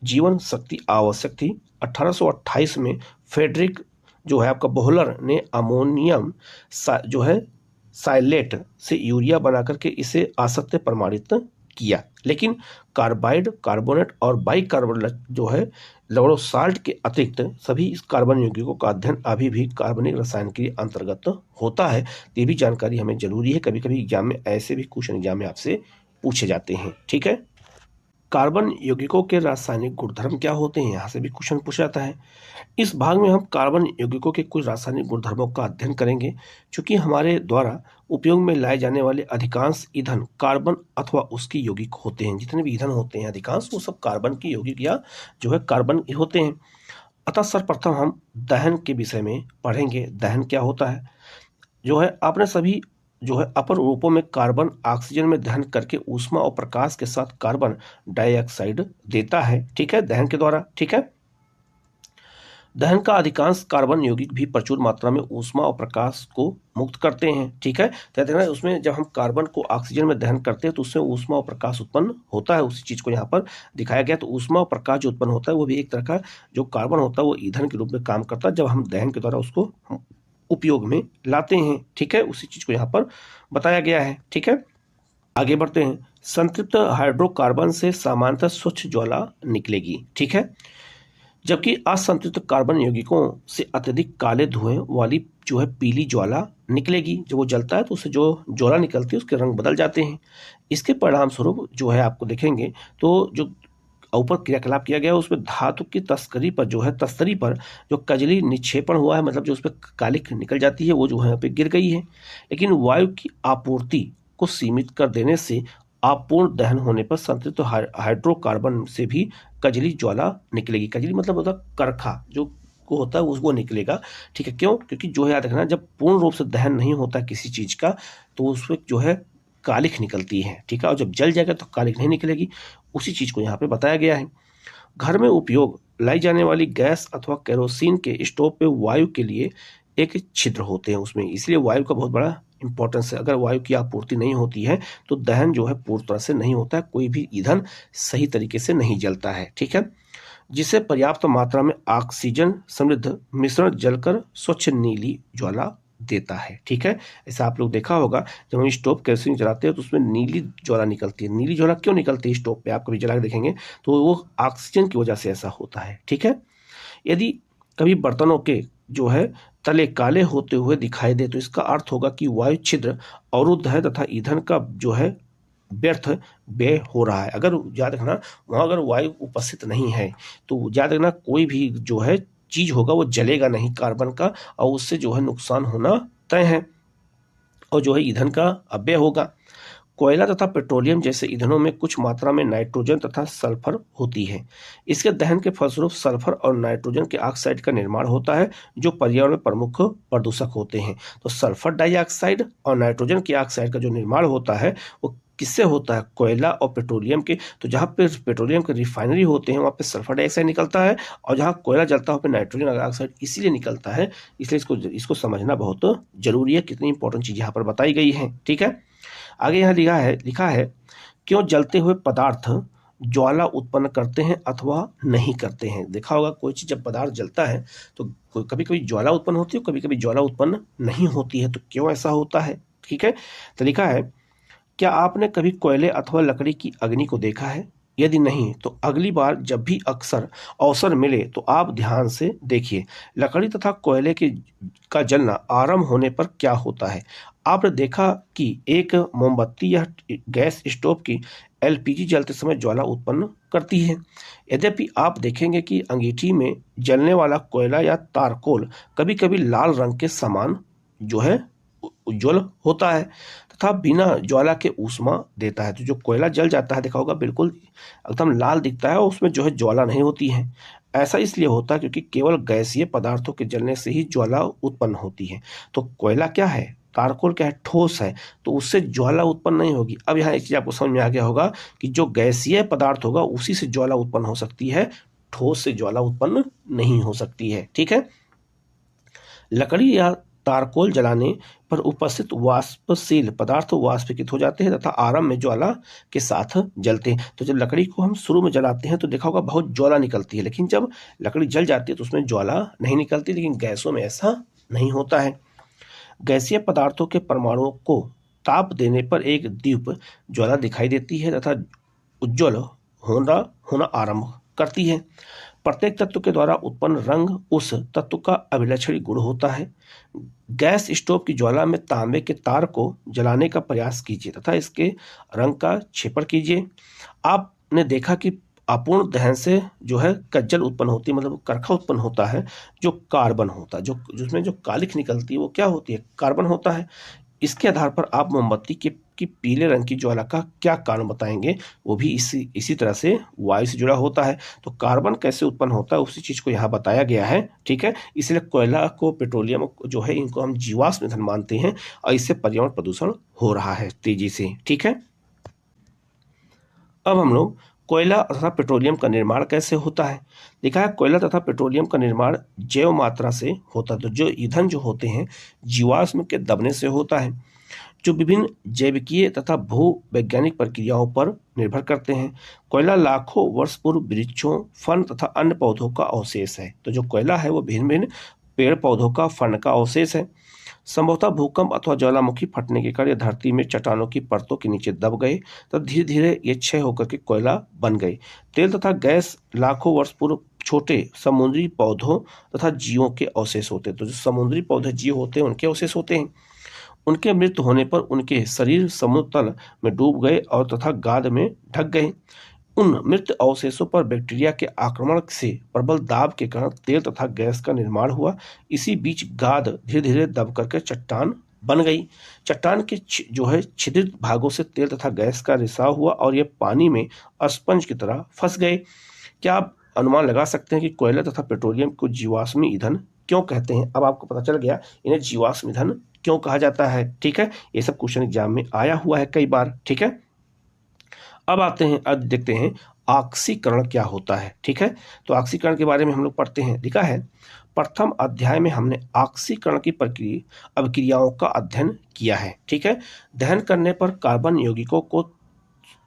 जीवन शक्ति आवश्यक थी। 1828 में फ्रेडरिक जो है आपका बोहलर ने अमोनियम जो है साइलेट से यूरिया बनाकर के इसे असत्य प्रमाणित किया, लेकिन कार्बाइड, कार्बोनेट और बाइकार्बोनेट जो है लवणों साल्ट के अतिरिक्त सभी इस कार्बन यौगिकों का अध्ययन अभी भी कार्बनिक रसायन के अंतर्गत होता है। ये भी जानकारी हमें जरूरी है। कभी कभी एग्जाम में ऐसे भी क्वेश्चन एग्जाम में आपसे पूछे जाते हैं। ठीक है, कार्बन यौगिकों के रासायनिक गुणधर्म क्या होते हैं, यहाँ से भी क्वेश्चन पूछा जाता है। इस भाग में हम कार्बन यौगिकों के कुछ रासायनिक गुणधर्मों का अध्ययन करेंगे। चूंकि हमारे द्वारा उपयोग में लाए जाने वाले अधिकांश ईंधन कार्बन अथवा उसकी यौगिक होते हैं। जितने भी ईंधन होते हैं अधिकांश वो सब कार्बन की यौगिक या जो है कार्बन होते हैं। अतः सर्वप्रथम हम दहन के विषय में पढ़ेंगे। दहन क्या होता है, जो है आपने सभी जो है अपर रूपों में कार्बन ऑक्सीजन में दहन करके ऊष्मा और प्रकाश के साथ कार्बन डाइऑक्साइड देता है। ठीक है, दहन के द्वारा। ठीक है, दहन का अधिकांश कार्बन यौगिक भी प्रचुर मात्रा में ऊष्मा और प्रकाश को मुक्त करते हैं। ठीक है, तो देखना उसमें जब हम कार्बन को ऑक्सीजन में दहन करते हैं तो उससे ऊष्मा और प्रकाश उत्पन्न होता है। उसी चीज को यहाँ पर दिखाया गया। तो ऊष्मा और प्रकाश जो उत्पन्न होता है वो भी एक तरह का जो कार्बन होता है वो ईंधन के रूप में काम करता है जब हम दहन के द्वारा उसको उपयोग में लाते हैं। ठीक है, उसी चीज को यहाँ पर बताया गया है। ठीक है, आगे बढ़ते हैं। संतृप्त हाइड्रोकार्बन से सामान्यतः स्वच्छ ज्वाला निकलेगी। ठीक है, जबकि असंतृप्त कार्बन यौगिकों से अत्यधिक काले धुएं वाली जो है पीली ज्वाला निकलेगी। जब वो जलता है तो उससे जो ज्वाला निकलती है उसके रंग बदल जाते हैं। इसके परिणाम स्वरूप जो है आपको देखेंगे तो जो ऊपर क्रियाकलाप किया गया है उसमें धातु की तस्करी पर जो कजली निक्षेपण हुआ है, मतलब जो उस पर कालिक निकल जाती है वो जो है यहाँ पे गिर गई है। लेकिन वायु की आपूर्ति को सीमित कर देने से अपूर्ण दहन होने पर संतृप्त हाइड्रोकार्बन से भी कजली ज्वाला निकलेगी। कजली मतलब होता करखा जो को होता है उसको निकलेगा। ठीक है, क्यों? क्योंकि जो है याद रखना जब पूर्ण रूप से दहन नहीं होता किसी चीज का तो उसमें जो है कालिख निकलती है। ठीक है, और जब जल जाएगा तो कालिख नहीं निकलेगी। उसी चीज को यहाँ पे बताया गया है। घर में उपयोग लाई जाने वाली गैस अथवा केरोसिन के स्टोव पे वायु के लिए एक छिद्र होते हैं उसमें, इसलिए वायु का बहुत बड़ा इंपॉर्टेंस है। अगर वायु की आपूर्ति नहीं होती है तो दहन जो है पूर्ण तरह से नहीं होता है, कोई भी ईंधन सही तरीके से नहीं जलता है। ठीक है, जिसे पर्याप्त मात्रा में ऑक्सीजन समृद्ध मिश्रण जलकर स्वच्छ नीली ज्वाला देता है। ठीक है, ऐसा आप लोग देखा होगा जब हम स्टोव केरोसिन जलाते हैं तो उसमें नीली ज्वाला निकलती है। नीली ज्वाला क्यों निकलती है स्टोव पे, आप कभी जला के देखेंगे तो वो ऑक्सीजन की वजह से ऐसा होता है। ठीक है, यदि कभी बर्तनों के जो है तले काले होते हुए दिखाई दे तो इसका अर्थ होगा कि वायु छिद्र अवरुद्ध है तथा ईंधन का जो है व्यर्थ व्यय हो रहा है। अगर याद रखना वहां अगर वायु उपस्थित नहीं है तो याद रखना कोई भी जो है चीज होगा वो जलेगा नहीं कार्बन का, और उससे जो है नुकसान होना तय है और जो है ईंधन का अपव्यय होगा। कोयला तथा पेट्रोलियम जैसे ईंधनों में कुछ मात्रा में नाइट्रोजन तथा सल्फर होती है। इसके दहन के फलस्वरूप सल्फर और नाइट्रोजन के ऑक्साइड का निर्माण होता है जो पर्यावरण में प्रमुख प्रदूषक होते हैं। तो सल्फर डाइऑक्साइड और नाइट्रोजन के ऑक्साइड का जो निर्माण होता है वो किससे होता है, कोयला और पेट्रोलियम के। तो जहाँ पे पेट्रोलियम के रिफाइनरी होते हैं वहाँ पे सल्फर डाइऑक्साइड निकलता है और जहाँ कोयला जलता है वहाँ पे नाइट्रोजन ऑक्साइड इसीलिए निकलता है। इसलिए इसको समझना बहुत जरूरी है। कितनी इंपॉर्टेंट चीज यहाँ पर बताई गई है। ठीक है, आगे यहाँ लिखा है क्यों जलते हुए पदार्थ ज्वाला उत्पन्न करते हैं अथवा नहीं करते हैं। देखा होगा कोई चीज जब पदार्थ जलता है तो कभी कभी ज्वाला उत्पन्न होती है, कभी कभी ज्वाला उत्पन्न नहीं होती है। तो क्यों ऐसा होता है? ठीक है, तो लिखा है क्या आपने कभी कोयले अथवा लकड़ी की अग्नि को देखा है? यदि नहीं तो अगली बार जब भी अवसर मिले तो आप ध्यान से देखिए। लकड़ी तथा कोयले का जलना आरंभ होने पर क्या होता है। आपने देखा कि एक मोमबत्ती या गैस स्टोव की एलपीजी जलते समय ज्वाला उत्पन्न करती है। यद्यपि आप देखेंगे कि अंगीठी में जलने वाला कोयला या तारकोल कभी कभी लाल रंग के समान जो है उज्ज्वल होता है तथा बिना ज्वाला के ऊष्मा देता है। तो जो कोयला जल जाता है देखा होगा बिल्कुल एकदम लाल दिखता है और उसमें जो है ज्वाला नहीं होती है। ऐसा इसलिए होता है क्योंकि केवल गैसीय पदार्थों के जलने से ही ज्वाला उत्पन्न होती है। तो कोयला क्या है? तारकोल क्या है, ठोस है, तो उससे ज्वाला उत्पन्न नहीं होगी। अब यहाँ एक चीज आपको समझ में आ गया होगा कि जो गैसीय पदार्थ होगा उसी से ज्वाला उत्पन्न हो सकती है, ठोस से ज्वाला उत्पन्न नहीं हो सकती है। ठीक है। लकड़ी या तारकोल जलाने पर उपस्थित वाष्पशील पदार्थ वाष्पीकृत हो जाते हैं तथा आरंभ में ज्वाला के साथ जलते हैं। तो जब लकड़ी को हम शुरू में जलाते हैं तो देखा होगा बहुत ज्वाला निकलती है, लेकिन जब लकड़ी जल जाती है तो उसमें ज्वाला नहीं निकलती, लेकिन गैसों में ऐसा नहीं होता है। गैसीय पदार्थों के परमाणुओं को ताप देने पर एक दीप ज्वाला दिखाई देती है तथा उज्ज्वल होना आरंभ करती है। प्रत्येक तत्व के द्वारा उत्पन्न रंग उस तत्व का अभिलक्षणी गुण होता है। गैस स्टोव की ज्वाला में तांबे के तार को जलाने का प्रयास कीजिए तथा इसके रंग का क्षेपण कीजिए। आपने देखा कि अपूर्ण दहन से जो है कज्जल उत्पन्न होती है, मतलब करखा उत्पन्न होता है, जो कार्बन होता है, जो जिसमें जो कालिख निकलती है वो क्या होती है, कार्बन होता है। इसके आधार पर आप मोमबत्ती की पीले रंग की ज्वाला का क्या कारण बताएंगे, वो भी इसी तरह से वायु से जुड़ा होता है। तो कार्बन कैसे उत्पन्न होता है उसी चीज को यहाँ बताया गया है। ठीक है। इसलिए कोयला को, पेट्रोलियम जो है, इनको हम जीवाश्म ईंधन मानते हैं और इससे पर्यावरण प्रदूषण हो रहा है तेजी से। ठीक है। अब हम लोग कोयला तथा पेट्रोलियम का निर्माण कैसे होता है। देखा है, कोयला तथा पेट्रोलियम का निर्माण जैव मात्रा से होता है। तो जो ईंधन जो होते हैं जीवाश्म के दबने से होता है, जो विभिन्न जैविकीय तथा भू वैज्ञानिक प्रक्रियाओं पर निर्भर करते हैं। कोयला लाखों वर्ष पूर्व वृक्षों, फन तथा अन्य पौधों का अवशेष है। तो जो कोयला है वो भिन्न भिन्न पेड़ पौधों का, फन का अवशेष है। संभवतः भूकंप अथवा ज्वालामुखी फटने के कारण धरती में चट्टानों की परतों के नीचे दब गए, तब धीरे धीरे ये क्षय होकर के कोयला बन गए। तेल तथा गैस लाखों वर्ष पूर्व छोटे समुद्री पौधों तथा जीवों के अवशेष होते हैं। तो जो समुद्री पौधे जीव होते हैं उनके अवशेष होते हैं। उनके मृत्यु होने पर उनके शरीर समुद्र तल में डूब गए और तथा गाद में ढक गए। उन मृत अवशेषों पर बैक्टीरिया के आक्रमण से प्रबल दाब के कारण तेल तथा गैस का निर्माण हुआ। इसी बीच गाद धीरे धीरे दब करके चट्टान बन गई। चट्टान के जो है छिद्रित भागों से तेल तथा गैस का रिसाव हुआ और ये पानी में स्पंज की तरह फंस गए। क्या आप अनुमान लगा सकते हैं कि कोयला तथा पेट्रोलियम को जीवाश्मी ईंधन क्यों कहते हैं? अब आपको पता चल गया इन्हें जीवाश्म ईंधन क्यों कहा जाता है। ठीक है। ये सब क्वेश्चन एग्जाम में आया हुआ है कई बार। ठीक है। अब आते हैं, अब देखते हैं ऑक्सीकरण क्या होता है। ठीक है। तो ऑक्सीकरण के बारे में हम लोग पढ़ते हैं। लिखा है, प्रथम अध्याय में हमने ऑक्सीकरण की अभिक्रियाओं का अध्ययन किया है। ठीक है। दहन करने पर कार्बन यौगिकों को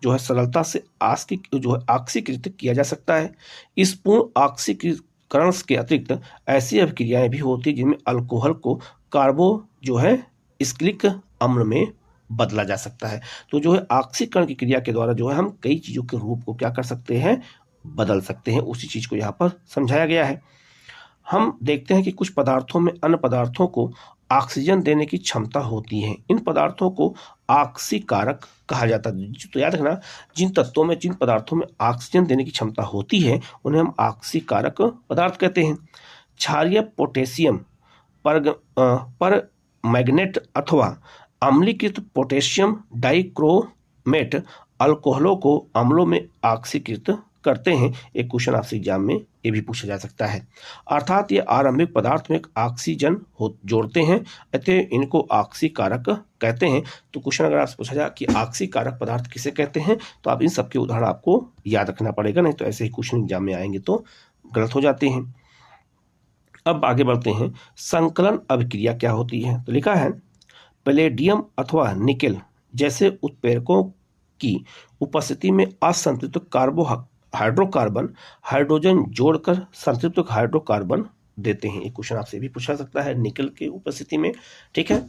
जो है सरलता से ऑक्सीकृत किया जा सकता है। इस पूर्ण ऑक्सीकरण के अतिरिक्त ऐसी अभिक्रियाएं भी होती जिनमें अल्कोहल को कार्बो जो है स्क्लिक अम्ल में बदला जा सकता है। तो जो है ऑक्सीकरण की क्रिया के द्वारा जो है हम कई चीजों के रूप को क्या कर सकते हैं, बदल सकते हैं। उसी चीज को यहाँ पर समझाया गया है। हम देखते हैं कि कुछ पदार्थों में अन्य पदार्थों को ऑक्सीजन देने की क्षमता होती है। इन पदार्थों को ऑक्सीकारक कहा जाता है। तो याद रखना, जिन तत्वों में, जिन पदार्थों में ऑक्सीजन देने की क्षमता होती है उन्हें हम ऑक्सीकारक पदार्थ कहते हैं। क्षारीय पोटेशियम पर मैग्नेट अथवा अम्लीकृत पोटेशियम डाइक्रोमेट अल्कोहलों को अम्लों में ऑक्सीकृत करते हैं। एक क्वेश्चन आपसे एग्जाम में ये भी पूछा जा सकता है। अर्थात ये आरंभिक पदार्थ में ऑक्सीजन जोड़ते हैं, अतः इनको ऑक्सीकारक कहते हैं। तो क्वेश्चन अगर आपसे पूछा जाए कि ऑक्सीकारक पदार्थ किसे कहते हैं तो आप इन सबके उदाहरण आपको याद रखना पड़ेगा, नहीं तो ऐसे ही क्वेश्चन एग्जाम में आएंगे तो गलत हो जाते हैं। अब आगे बढ़ते हैं, संकलन अभिक्रिया क्या होती है। तो लिखा है, पैलेडियम अथवा निकेल जैसे उत्प्रेरकों की उपस्थिति में असंतृप्त हाइड्रोकार्बन हाइड्रोजन जोड़कर संतृप्त हाइड्रोकार्बन देते हैं। एक क्वेश्चन आपसे भी पूछा सकता है निकेल की उपस्थिति में। ठीक है।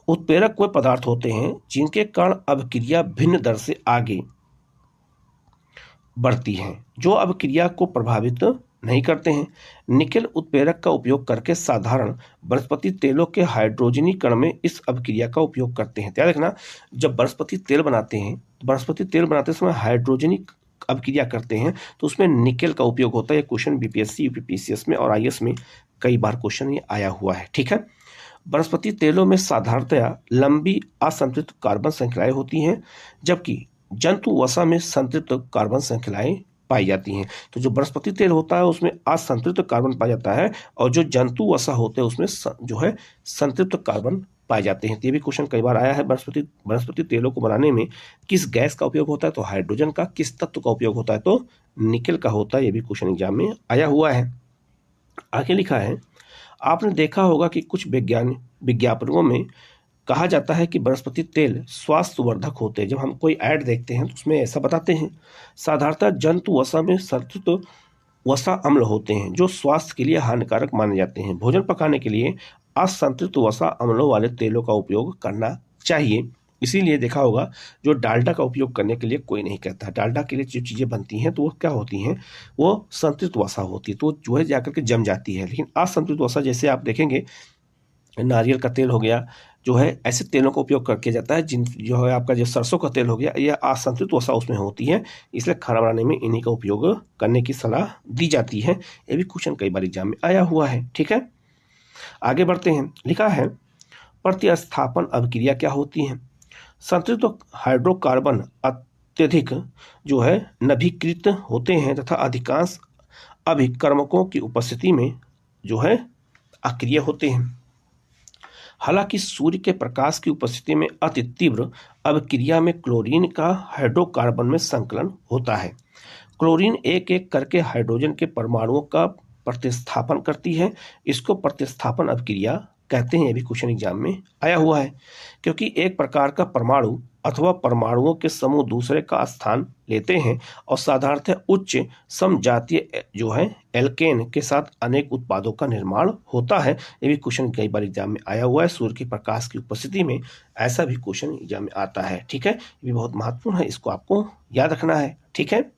उत्प्रेरक वे पदार्थ होते हैं जिनके कारण अभिक्रिया भिन्न दर से आगे बढ़ती है, जो अभिक्रिया को प्रभावित नहीं करते हैं। निकेल उत्प्रेरक का उपयोग करके साधारण वनस्पति तेलों के हाइड्रोजनीकरण में इस अभिक्रिया का उपयोग करते हैं। ध्यान रखना, जब वनस्पति तेल बनाते हैं, वनस्पति तेल बनाते समय हाइड्रोजनिक अभिक्रिया करते हैं तो उसमें निकेल का उपयोग होता है। क्वेश्चन बीपीएससी, यूपीपीसीएस में और आईएएस में कई बार क्वेश्चन ये आया हुआ है। ठीक है। वनस्पति तेलों में साधारणतया लंबी असंतृप्त कार्बन श्रृंखलाएं होती हैं, जबकि जंतु वसा में संतृप्त कार्बन श्रृंखलाएं पाई जाती हैं। तो जो वनस्पति तेल होता है उसमें असंतृप्त कार्बन पाया जाता है और जो जंतु वसा होते हैं उसमें जो है संतृप्त कार्बन पाए जाते हैं। तो ये भी क्वेश्चन कई बार आया है। वनस्पति तेलों को बनाने में किस गैस का उपयोग होता है? तो हाइड्रोजन का। किस तत्व का उपयोग होता है? तो निकेल का होता है। ये भी क्वेश्चन एग्जाम में आया हुआ है। आगे लिखा है, आपने देखा होगा कि कुछ विज्ञापनों में कहा जाता है कि वनस्पति तेल स्वास्थ्यवर्धक होते हैं। जब हम कोई ऐड देखते हैं तो उसमें ऐसा बताते हैं। साधारणतः जंतु वसा में संतृप्त वसा अम्ल होते हैं जो स्वास्थ्य के लिए हानिकारक माने जाते हैं। भोजन पकाने के लिए असंतृप्त वसा अम्लों वाले तेलों का उपयोग करना चाहिए। इसीलिए देखा होगा जो डालडा का उपयोग करने के लिए कोई नहीं कहता। डालडा के लिए जो चीज़ें बनती हैं तो वो क्या होती हैं? वो संतृप्त वसा होती है, तो जो है जाकर के जम जाती है। लेकिन असंतृप्त वसा जैसे आप देखेंगे नारियल का तेल हो गया, जो है ऐसे तेलों का उपयोग करके जाता है। जो है आपका जो सरसों का तेल हो गया, यह असंतृप्त वसा उसमें होती है, इसलिए खाना बनाने में इन्हीं का उपयोग करने की सलाह दी जाती है। ये भी क्वेश्चन कई बार एग्जाम में आया हुआ है। ठीक है, आगे बढ़ते हैं। लिखा है, प्रतिस्थापन अभिक्रिया क्या होती है? संतृप्त हाइड्रोकार्बन अत्यधिक जो है नवीकृत होते हैं तथा अधिकांश अभिकर्मकों की उपस्थिति में जो है अक्रिय होते हैं। हालांकि सूर्य के प्रकाश की उपस्थिति में अति तीव्र अभिक्रिया में क्लोरीन का हाइड्रोकार्बन में संकलन होता है। क्लोरीन एक एक करके हाइड्रोजन के परमाणुओं का प्रतिस्थापन करती है। इसको प्रतिस्थापन अभिक्रिया कहते हैं। ये भी क्वेश्चन एग्जाम में आया हुआ है। क्योंकि एक प्रकार का परमाणु अथवा परमाणुओं के समूह दूसरे का स्थान लेते हैं और साधारणतः उच्च समजातीय जो है एल्केन के साथ अनेक उत्पादों का निर्माण होता है। ये भी क्वेश्चन कई बार एग्जाम में आया हुआ है। सूर्य के प्रकाश की उपस्थिति में ऐसा भी क्वेश्चन एग्जाम में आता है। ठीक है, ये भी बहुत महत्वपूर्ण है, इसको आपको याद रखना है। ठीक है,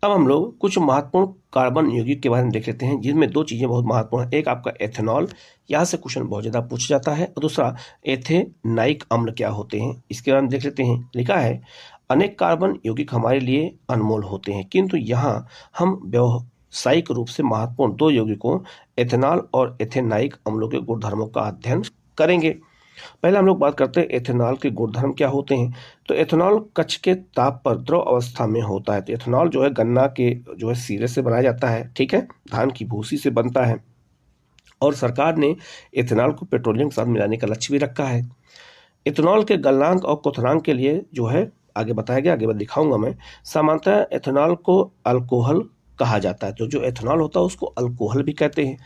अब हम लोग कुछ महत्वपूर्ण कार्बन यौगिक के बारे में देख लेते हैं, जिनमें दो चीज़ें बहुत महत्वपूर्ण हैं। एक आपका एथेनॉल, यहाँ से क्वेश्चन बहुत ज़्यादा पूछा जाता है, और दूसरा एथेनाइक अम्ल क्या होते हैं, इसके बारे में देख लेते हैं। लिखा है, अनेक कार्बन यौगिक हमारे लिए अनमोल होते हैं, किंतु यहाँ हम व्यावसायिक रूप से महत्वपूर्ण दो यौगिकों एथेनॉल और एथेनाइक अम्लों के गुणधर्मों का अध्ययन करेंगे। पहले हम लोग बात करते हैं एथेनॉल के गुणधर्म क्या होते हैं। तो एथेनॉल कच्छ के ताप पर द्रव अवस्था में होता है। तो एथेनॉल जो है गन्ना के जो है सीरे से बनाया जाता है। ठीक है, धान की भूसी से बनता है, और सरकार ने एथेनॉल को पेट्रोलियम के साथ मिलाने का लक्ष्य भी रखा है। एथेनॉल के गलनांक और क्वथनांक के लिए जो है आगे बताया गया, आगे दिखाऊंगा मैं। सामान्यतः एथेनॉल को अल्कोहल कहा जाता है। तो जो एथेनॉल होता है उसको अल्कोहल भी कहते हैं,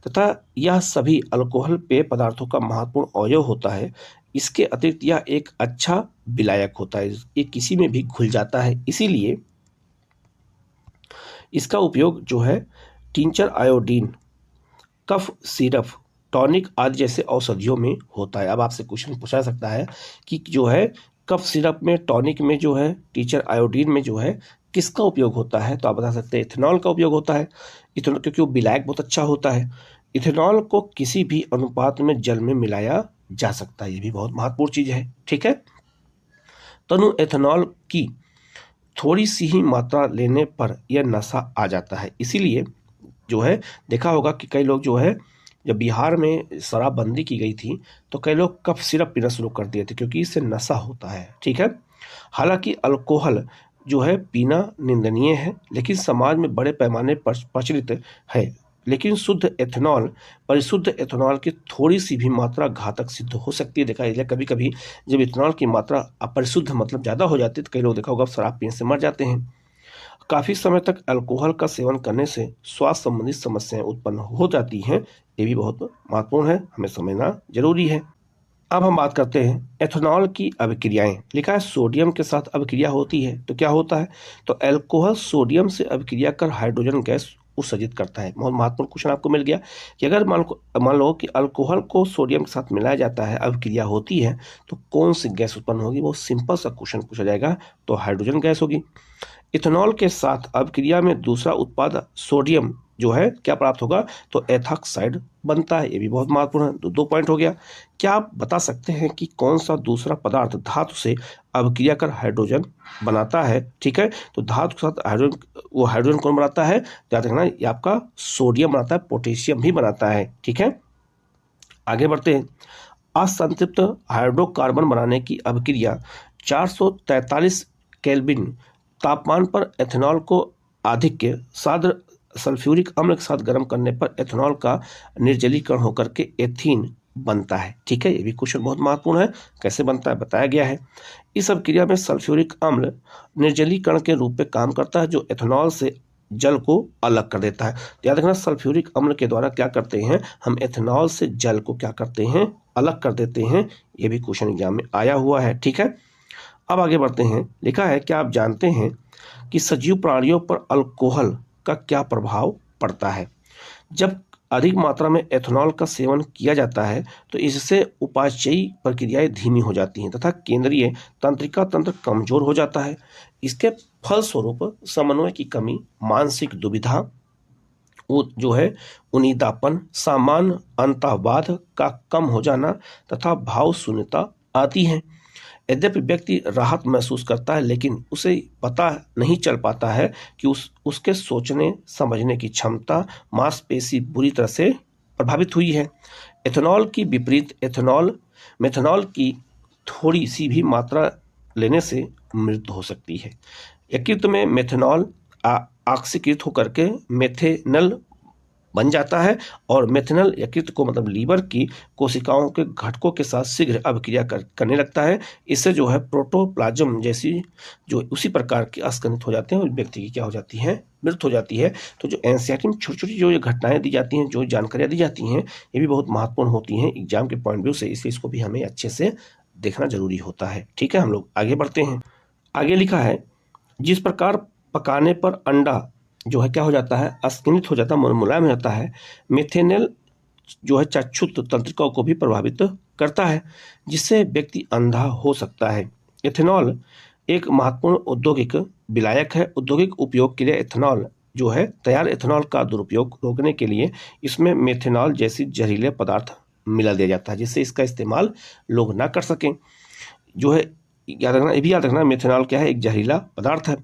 तथा यह सभी अल्कोहल पेय पदार्थों का महत्वपूर्ण अवयव होता है। इसके अतिरिक्त यह एक अच्छा विलायक होता है, ये किसी में भी घुल जाता है। इसीलिए इसका उपयोग जो है tincture, iodine, cough syrup, tonic आदि जैसे औषधियों में होता है। अब आपसे क्वेश्चन पूछा सकता है कि जो है कफ सिरप में, टॉनिक में जो है, टीचर आयोडीन में जो है किसका उपयोग होता है? तो आप बता सकते हैं इथेनॉल का उपयोग होता है। इथेनॉल क्योंकि वो विलायक बहुत अच्छा होता है। इथेनॉल को किसी भी अनुपात में जल में मिलाया जा सकता है, ये भी बहुत महत्वपूर्ण चीज है। ठीक है, तनु एथेनॉल की थोड़ी सी ही मात्रा लेने पर यह नशा आ जाता है। इसीलिए जो है देखा होगा कि कई लोग जो है, जब बिहार में शराबबंदी की गई थी तो कई लोग कफ सिरप पीना शुरू कर दिए थे, क्योंकि इससे नशा होता है। ठीक है, हालांकि अल्कोहल जो है पीना निंदनीय है, लेकिन समाज में बड़े पैमाने पर प्रचलित है। लेकिन शुद्ध एथेनॉल, परिशुद्ध एथेनॉल की थोड़ी सी भी मात्रा घातक सिद्ध हो सकती है। देखा है कभी कभी जब इथेनॉल की मात्रा अपरिशुद्ध मतलब ज़्यादा हो जाती है तो कई लोग देखा होगा शराब पीने से मर जाते हैं। काफ़ी समय तक अल्कोहल का सेवन करने से स्वास्थ्य संबंधित समस्याएं उत्पन्न हो जाती हैं। ये भी बहुत महत्वपूर्ण है, हमें समझना जरूरी है। अब हम बात करते हैं एथेनॉल की अभिक्रियाएं। लिखा है सोडियम के साथ अभिक्रिया होती है। तो क्या होता है? तो अल्कोहल सोडियम से अभिक्रिया कर हाइड्रोजन गैस उत्सर्जित करता है। बहुत महत्वपूर्ण क्वेश्चन आपको मिल गया कि अगर मान लो कि अल्कोहल को सोडियम के साथ मिलाया जाता है, अभिक्रिया होती है, तो कौन सी गैस उत्पन्न होगी? बहुत सिंपल सा क्वेश्चन पूछा जाएगा, तो हाइड्रोजन गैस होगी। इथेनॉल के साथ अभिक्रिया में दूसरा उत्पाद सोडियम जो है क्या प्राप्त होगा? तो एथॉक्साइड बनता है। ये भी बहुत महत्वपूर्ण है। तो 2 पॉइंट हो गया। क्या आप बता सकते हैं कि कौन सा दूसरा पदार्थ धातु से अभिक्रिया कर हाइड्रोजन बनाता है? ठीक है, तो धातु के साथ हाइड्रोजन कौन बनाता है? याद रखना, ये आपका सोडियम बनाता है, पोटेशियम भी बनाता है। ठीक है, आगे बढ़ते हैं। असंतृप्त हाइड्रोकार्बन बनाने की अभिक्रिया 443 केल्विन तापमान पर एथेनॉल को अधिक साद्र सल्फ्यूरिक अम्ल के साथ गर्म करने पर एथेनॉल का निर्जलीकरण होकर के एथीन बनता है। ठीक है, ये भी क्वेश्चन बहुत महत्वपूर्ण है। कैसे बनता है बताया गया है। इस अभिक्रिया में सल्फ्यूरिक अम्ल निर्जलीकरण के रूप में काम करता है, जो एथेनॉल से जल को अलग कर देता है। तो याद रखना, सल्फ्यूरिक अम्ल के द्वारा क्या करते हैं हम, एथेनॉल से जल को क्या करते हैं, अलग कर देते हैं। ये भी क्वेश्चन एग्जाम में आया हुआ है। ठीक है, अब आगे बढ़ते हैं। लिखा है, क्या आप जानते हैं कि सजीव प्राणियों पर अल्कोहल का क्या प्रभाव पड़ता है? जब अधिक मात्रा में एथेनॉल का सेवन किया जाता है तो इससे उपापचयी प्रक्रियाएं धीमी हो जाती हैं तथा केंद्रीय तंत्रिका तंत्र कमजोर हो जाता है। इसके फलस्वरूप समन्वय की कमी, मानसिक दुविधा, वो जो है उनीदापन, सामान्य अंतःवाद का कम हो जाना तथा भाव शून्यता आती है। यद्यपि व्यक्ति राहत महसूस करता है, लेकिन उसे पता नहीं चल पाता है कि उसके सोचने समझने की क्षमता, मांसपेशी बुरी तरह से प्रभावित हुई है। एथेनॉल की विपरीत मेथनॉल की थोड़ी सी भी मात्रा लेने से मृत्यु हो सकती है। यकृत में मेथनॉल ऑक्सीकृत होकर के मेथेनल बन जाता है और मेथनल यकृत को मतलब लीवर की कोशिकाओं के घटकों के साथ शीघ्र अभिक्रिया करने लगता है। इससे जो है प्रोटोप्लाज्म जैसी जो उसी प्रकार के अस्खलित हो जाते हैं और व्यक्ति की क्या हो जाती है, मृत्यु हो जाती है। तो जो एनसीईआरटी में छोटी छोटी जो घटनाएं दी जाती हैं, जो जानकारियां दी जाती हैं, ये भी बहुत महत्वपूर्ण होती हैं एग्जाम के पॉइंट व्यू से, इसलिए इसको भी हमें अच्छे से देखना जरूरी होता है। ठीक है, हम लोग आगे बढ़ते हैं। आगे लिखा है, जिस प्रकार पकाने पर अंडा जो है क्या हो जाता है, अस्खलित हो जाता है, मुलायम हो जाता है, मेथेनल जो है चक्षुत तंत्रिकाओं को भी प्रभावित करता है, जिससे व्यक्ति अंधा हो सकता है। एथेनॉल एक महत्वपूर्ण औद्योगिक विलायक है। औद्योगिक उपयोग के लिए एथेनॉल जो है, तैयार एथेनॉल का दुरुपयोग रोकने के लिए इसमें मेथेनॉल जैसी जहरीले पदार्थ मिला दिया जाता है, जिससे इसका इस्तेमाल लोग ना कर सकें। जो है याद रखना, ये भी याद रखना, मेथेनॉल क्या है, एक जहरीला पदार्थ है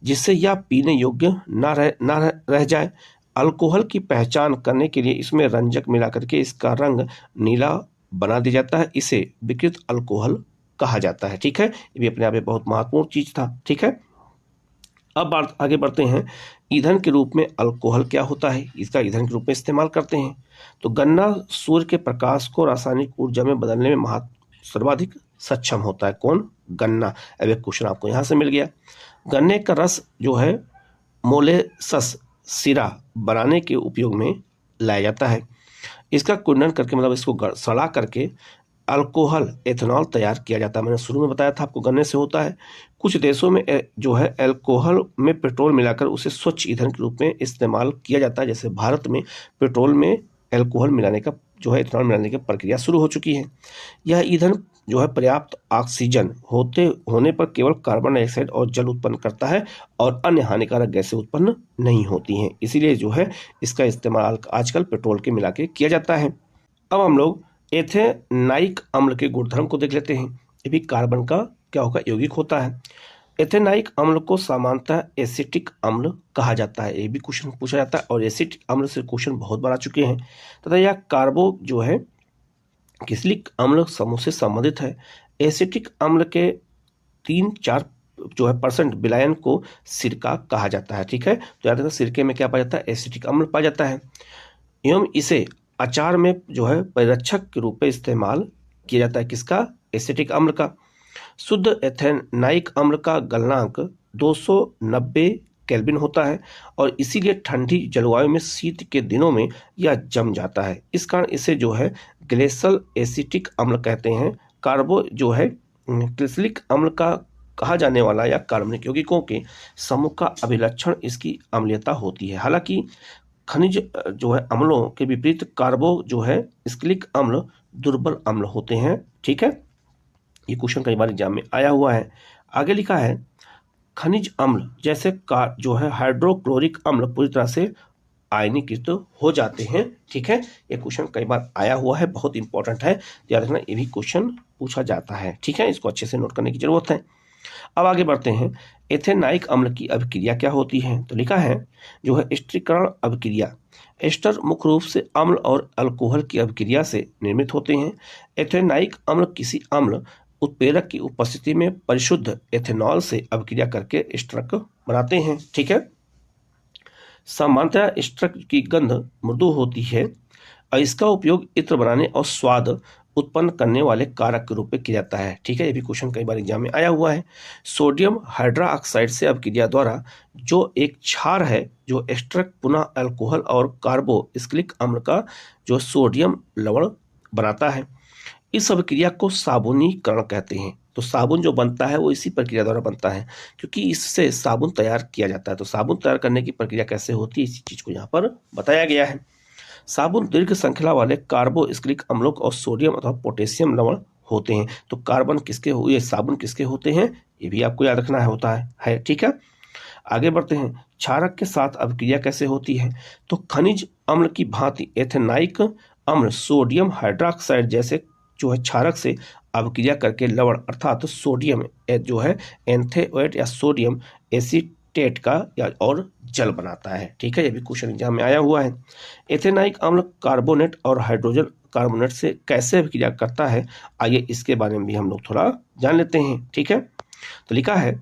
जिससे यह पीने योग्य ना रह जाए। अल्कोहल की पहचान करने के लिए इसमें रंजक मिला करके इसका रंग नीला बना दिया जाता है। इसे विकृत अल्कोहल कहा जाता है। ठीक है, ये भी अपने आप में बहुत महत्वपूर्ण चीज था। ठीक है, अब आगे बढ़ते हैं। ईंधन के रूप में अल्कोहल क्या होता है, इसका ईंधन के रूप में इस्तेमाल करते हैं। तो गन्ना सूर्य के प्रकाश को रासायनिक ऊर्जा में बदलने में सर्वाधिक सक्षम होता है। कौन? गन्ना। अब एक क्वेश्चन आपको यहाँ से मिल गया। गन्ने का रस जो है मोलेसस सिरा बनाने के उपयोग में लाया जाता है। इसका कुंडन करके मतलब इसको सड़ा करके अल्कोहल एथेनॉल तैयार किया जाता है। मैंने शुरू में बताया था आपको, गन्ने से होता है। कुछ देशों में जो है अल्कोहल में पेट्रोल मिलाकर उसे स्वच्छ ईंधन के रूप में इस्तेमाल किया जाता है। जैसे भारत में पेट्रोल में अल्कोहल मिलाने का जो है, एथेनॉल मिलाने की प्रक्रिया शुरू हो चुकी है। यह ईंधन जो है पर्याप्त ऑक्सीजन होने पर केवल कार्बन डाइऑक्साइड और जल उत्पन्न करता है और अन्य हानिकारक गैसें उत्पन्न नहीं होती हैं। इसीलिए जो है इसका इस्तेमाल आजकल पेट्रोल के मिला के किया जाता है। अब हम लोग एथेनाइक अम्ल के गुणधर्म को देख लेते हैं। ये भी कार्बन का क्या होगा, यौगिक होता है। एथेनाइक अम्ल को सामान्यतः एसिटिक अम्ल कहा जाता है। ये भी क्वेश्चन पूछा जाता है और एसिटिक अम्ल से क्वेश्चन बहुत बार आ चुके हैं। तथा यह कार्बो जो है किसलिक अम्ल समूह से संबंधित है। एसिटिक अम्ल के 3-4 जो है % विलायन को सिरका कहा जाता है। ठीक है, तो याद रखना, सिरके में क्या पाया जाता है, एसिटिक अम्ल पाया जाता है। एवं इसे अचार में जो है परिरक्षक के रूप में इस्तेमाल किया जाता है। किसका? एसिटिक अम्ल का। शुद्ध एथेनाइक अम्ल का गलनांक 290 केल्विन होता है और इसीलिए ठंडी जलवायु में शीत के दिनों में यह जम जाता है। इस कारण इसे जो है ग्लेशियल एसिटिक अम्ल कहते हैं। कार्बो जो है क्रिसलिक अम्ल का कहा जाने वाला या कार्बनिक यौगिकों के समूह का अभिलक्षण इसकी अम्लीयता होती है। हालांकि खनिज जो है अम्लों के विपरीत कार्बो जो है स्क्लिक अम्ल दुर्बल अम्ल होते हैं। ठीक है, ये क्वेश्चन कई बार एग्जाम में आया हुआ है। आगे लिखा है, खनिज अम्ल जैसे जो है हाइड्रोक्लोरिक अम्ल पूरी तरह से आयनीकृत हो जाते हैं। ठीक है, ये क्वेश्चन कई बार आया हुआ है, बहुत इंपॉर्टेंट है, याद रखना, ये भी क्वेश्चन पूछा जाता है। ठीक है, इसको अच्छे से नोट करने की जरूरत है। अब आगे बढ़ते हैं। एथेनाइक अम्ल की अभिक्रिया क्या होती है? तो लिखा है जो है स्टिरीकरण अभिक्रिया। एस्टर मुख्य रूप से अम्ल और अल्कोहल की अभिक्रिया से निर्मित होते हैं। एथेनाइक अम्ल किसी अम्ल उत्प्रेरक की उपस्थिति में परिशुद्ध एथेनॉल से अभिक्रिया करके एस्टरक बनाते हैं। ठीक है, सामान्यतः एस्टर की गंध मृदु होती है। और इसका उपयोग इत्र बनाने और स्वाद उत्पन्न करने वाले कारक के रूप में किया जाता है। ठीक है, ये भी क्वेश्चन कई बार एग्जाम में आया हुआ है। सोडियम हाइड्रोक्साइड से अपक्रिया द्वारा जो एक क्षार है जो एस्टर पुनः अल्कोहल और कार्बोक्सिलिक अम्ल का जो सोडियम लवण बनाता है, इस अभिक्रिया को साबुनीकरण कहते हैं। तो साबुन जो बनता है वो इसी प्रक्रिया द्वारा बनता है, क्योंकि इससे साबुन तैयार किया जाता है। तो साबुन तैयार करने की प्रक्रिया कैसे होती है, इसी चीज को यहाँ पर बताया गया है। साबुन दीर्घ श्रृंखला वाले कार्बोक्सिलिक अम्लों और सोडियम अथवा पोटेशियम लवण होते हैं। तो कार्बन किसके हुए, साबुन किसके होते हैं, ये भी आपको याद रखना होता है। ठीक है, आगे बढ़ते हैं। क्षारक के साथ अभिक्रिया कैसे होती है, तो खनिज अम्ल की भांति एथेनाइक अम्ल सोडियम हाइड्रोक्साइड जैसे जो है क्षारक से अभिक्रिया करके लवण अर्थात सोडियम जो है एंथेओएट या सोडियम एसीटेट का या और जल बनाता है। ठीक है, ये भी क्वेश्चन एग्जाम में आया हुआ है। एथेनाइक अम्ल कार्बोनेट और हाइड्रोजन कार्बोनेट से कैसे अभिक्रिया करता है, आइए इसके बारे में भी हम लोग थोड़ा जान लेते हैं। ठीक है, तो लिखा है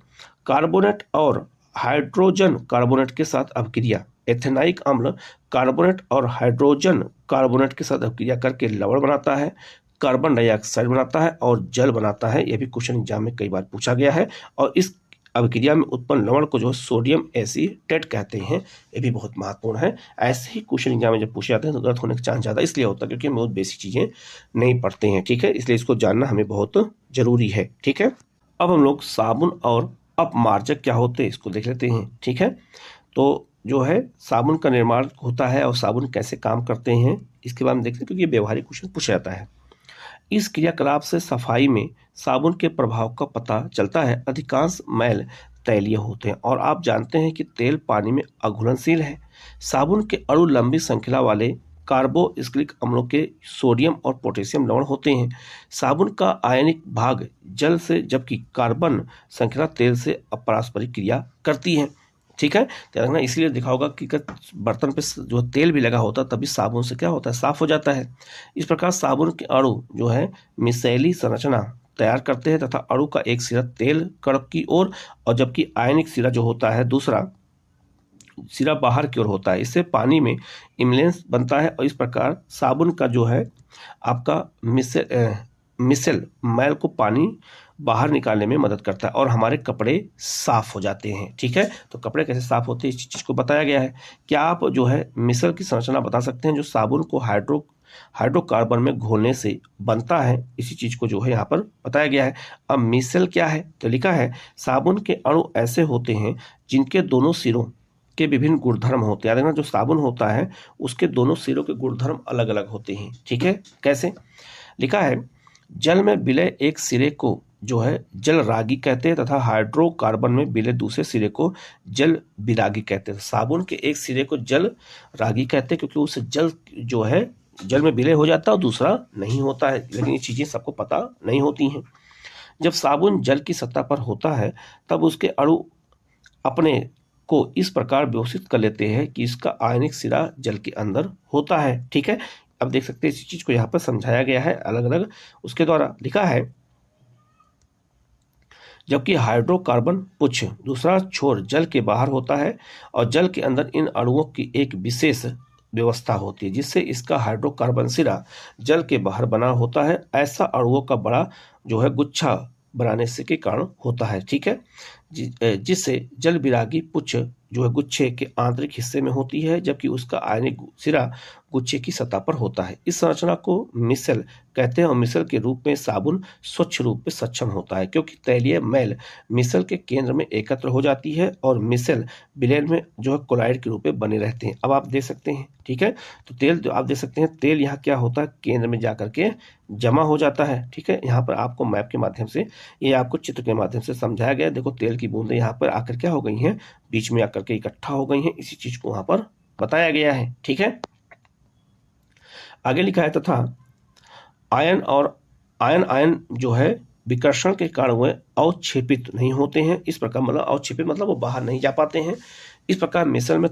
कार्बोनेट और हाइड्रोजन कार्बोनेट के साथ अभिक्रिया। एथेनाइक अम्ल कार्बोनेट और हाइड्रोजन कार्बोनेट के साथ अभिक्रिया करके लवण बनाता है, कार्बन डाइऑक्साइड बनाता है और जल बनाता है। यह भी क्वेश्चन एग्जाम में कई बार पूछा गया है। और इस अभिक्रिया में उत्पन्न लवण को जो सोडियम एसीटेट कहते हैं, ये भी बहुत महत्वपूर्ण है। ऐसे ही क्वेश्चन एग्जाम में जब पूछे जाते हैं तो गलत होने का चांस ज़्यादा इसलिए होता है क्योंकि हम बहुत बेसिक चीज़ें नहीं पढ़ते हैं। ठीक है, इसलिए इसको जानना हमें बहुत जरूरी है। ठीक है, अब हम लोग साबुन और अपमार्जक क्या होते हैं इसको देख लेते हैं। ठीक है, तो जो है साबुन का निर्माण होता है और साबुन कैसे काम करते हैं इसके बारे में देखते हैं, क्योंकि ये व्यवहारिक क्वेश्चन पूछा जाता है। इस क्रियाकलाप से सफाई में साबुन के प्रभाव का पता चलता है। अधिकांश मैल तैलीय होते हैं और आप जानते हैं कि तेल पानी में अघुलनशील है। साबुन के अणु लंबी श्रृंखला वाले कार्बोक्सिलिक अम्लों के सोडियम और पोटेशियम लवण होते हैं। साबुन का आयनिक भाग जल से, जबकि कार्बन श्रृंखला तेल से अपरस्परिक क्रिया करती है। ठीक है, ध्यान रखना, इसलिए दिखा होगा कि बर्तन पे जो तेल भी लगा होता है तभी साबुन से क्या होता है, साफ हो जाता है। इस प्रकार साबुन के अणु जो है मिसेली संरचना तैयार करते हैं तथा अणु का एक सिरा तेल कण की ओर और जबकि आयनिक सिरा जो होता है दूसरा सिरा बाहर की ओर होता है। इससे पानी में इम्लेंस बनता है और इस प्रकार साबुन का जो है आपका मिसेल मैल को पानी बाहर निकालने में मदद करता है और हमारे कपड़े साफ हो जाते हैं। ठीक है, तो कपड़े कैसे साफ होते हैं इस चीज को बताया गया है। क्या आप जो है मिसल की संरचना बता सकते हैं जो साबुन को हाइड्रोकार्बन में घोलने से बनता है, इसी चीज को जो है यहाँ पर बताया गया है। अब मिसल क्या है, तो लिखा है साबुन के अणु ऐसे होते हैं जिनके दोनों सिरों के विभिन्न गुणधर्म होते हैं। देखना, जो साबुन होता है उसके दोनों सिरों के गुणधर्म अलग अलग होते हैं। ठीक है, कैसे, लिखा है जल में विलय एक सिरे को जो है जल रागी कहते हैं तथा हाइड्रोकार्बन में विलय दूसरे सिरे को जल विरागी कहते हैं। साबुन के एक सिरे को जल रागी कहते हैं क्योंकि उससे जल जो है जल में विलय हो जाता है और दूसरा नहीं होता है, लेकिन ये चीजें सबको पता नहीं होती हैं। जब साबुन जल की सतह पर होता है तब उसके अणु अपने को इस प्रकार व्यवस्थित कर लेते हैं कि इसका आयनिक सिरा जल के अंदर होता है। ठीक है, अब देख सकते हैं इसी चीज को यहाँ पर समझाया गया है अलग अलग उसके द्वारा। लिखा है जबकि हाइड्रोकार्बन पुच्छ दूसरा छोर जल के बाहर होता है और जल के अंदर इन अणुओं की एक विशेष व्यवस्था होती है जिससे इसका हाइड्रोकार्बन सिरा जल के बाहर बना होता है। ऐसा अणुओं का बड़ा जो है गुच्छा बनाने से के कारण होता है। ठीक है, जिससे जल विरागी पुच्छ जो है गुच्छे के आंतरिक हिस्से में होती है जबकि उसका आयनिक सिरा गुच्छे की सतह पर होता है। इस संरचना को मिसल कहते हैं और मिसल के रूप में साबुन स्वच्छ रूप में सक्षम होता है क्योंकि तैलीय मैल मिसल के केंद्र में एकत्र हो जाती है और मिसल विलय में जो है क्लोराइड के रूप में बने रहते हैं। अब आप देख सकते हैं, ठीक है, तो तेल जो आप देख सकते हैं तेल यहाँ क्या होता है, केंद्र में जाकर के जमा हो जाता है। ठीक है, यहाँ पर आपको मैप के माध्यम से, ये आपको चित्र के माध्यम से समझाया गया। देखो तेल की बूंदें यहाँ पर आकर क्या हो गई हैं, बीच में आकर के इकट्ठा हो गई हैं, इसी चीज को वहां पर बताया गया है। ठीक है, आगे लिखा है तथा आयन जो है विकर्षण के कारण वे अवक्षेपित नहीं होते हैं। इस प्रकार मतलब अवक्षेपित मतलब वो बाहर नहीं जा पाते हैं। इस प्रकार मिश्रण में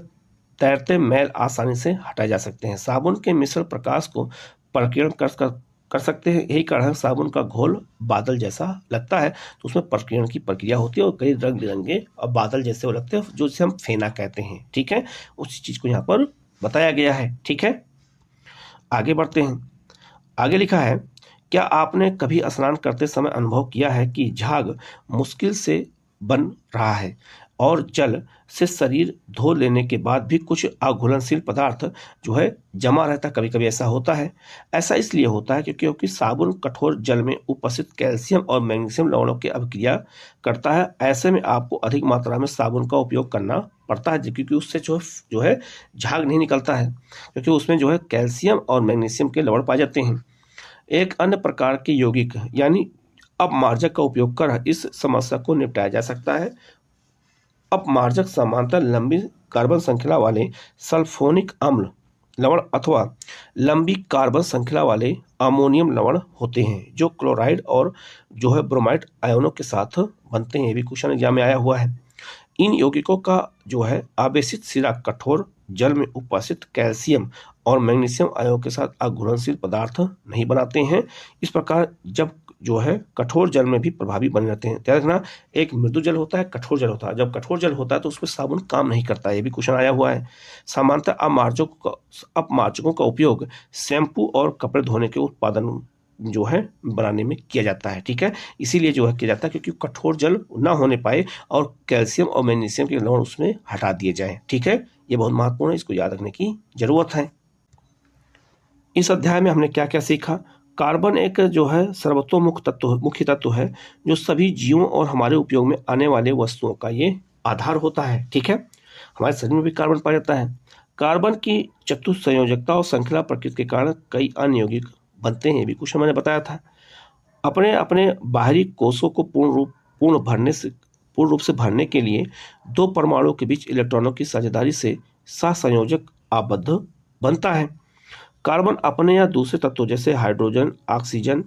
तैरते मैल आसानी से हटाए जा सकते हैं। साबुन के मिश्रण प्रकाश को प्रकीर्ण कर सकते हैं। यही कारण है साबुन का घोल बादल जैसा लगता है, तो उसमें प्रकीर्ण की प्रक्रिया होती है और कई रंग बिरंगे और बादल जैसे वो लगते हैं जो जिसे हम फेना कहते हैं। ठीक है, उसी चीज को यहाँ पर बताया गया है। ठीक है, आगे बढ़ते हैं। आगे लिखा है, क्या आपने कभी स्नान करते समय अनुभव किया है कि झाग मुश्किल से बन रहा है और जल से शरीर धो लेने के बाद भी कुछ अघुलनशील पदार्थ जो है जमा रहता? कभी कभी ऐसा होता है। ऐसा इसलिए होता है क्योंकि साबुन कठोर जल में उपस्थित कैल्शियम और मैग्नीशियम लवणों की अभिक्रिया करता है। ऐसे में आपको अधिक मात्रा में साबुन का उपयोग करना पड़ता है, क्योंकि उससे जो है झाग नहीं निकलता है, क्योंकि उसमें जो है कैल्शियम और मैग्नीशियम के लवण पाए जाते हैं। एक अन्य प्रकार के यौगिक यानी अपमार्जक का उपयोग कर इस समस्या को निपटाया जा सकता है। अपमार्जक सामान्यतः लंबी कार्बन श्रृंखला वाले सल्फोनिक अम्ल लवण अथवा लंबी कार्बन श्रृंखला वाले अमोनियम लवण होते हैं, जो क्लोराइड और जो है ब्रोमाइड आयनों के साथ बनते हैं। ये भी क्वेश्चन एग्जाम में आया हुआ है। इन यौगिकों का जो है आवेशित सिरा कठोर जल में उपस्थित कैल्शियम और मैग्नीशियम आयनों के साथ अघुलनशील पदार्थ नहीं बनाते हैं। इस प्रकार जब जो है कठोर जल में भी प्रभावी बने रहते हैं। ध्यान रखना, एक मृदु जल होता है, कठोर जल होता है। जब कठोर जल होता है तो उसमें साबुन काम नहीं करता है। ये भी क्वेश्चन आया हुआ है। सामान्यतः अपमार्जकों का उपयोग शैम्पू और कपड़े धोने के उत्पादन जो है बनाने में किया जाता है। ठीक है, इसीलिए जो है किया जाता है क्योंकि कठोर जल ना होने पाए और कैल्शियम और मैग्नीशियम के लवण उसमें हटा दिए जाएं। ठीक है, ये बहुत महत्वपूर्ण है, इसको याद रखने की जरूरत है। इस अध्याय में हमने क्या क्या सीखा? कार्बन एक जो है मुख्य तत्व है जो सभी जीवों और हमारे उपयोग में आने वाले वस्तुओं का ये आधार होता है। ठीक है, हमारे शरीर में भी कार्बन पाया जाता है। कार्बन की चतुस्संयोजकता और श्रृंखला प्रकृति के कारण कई अन्य यौगिक बनते हैं, भी कुछ मैंने बताया था। अपने अपने बाहरी कोषों को पूर्ण रूप से भरने के लिए दो परमाणुओं के बीच इलेक्ट्रॉनों की साझेदारी से सहसंयोजक आबद्ध बनता है। कार्बन अपने या दूसरे तत्वों जैसे हाइड्रोजन, ऑक्सीजन,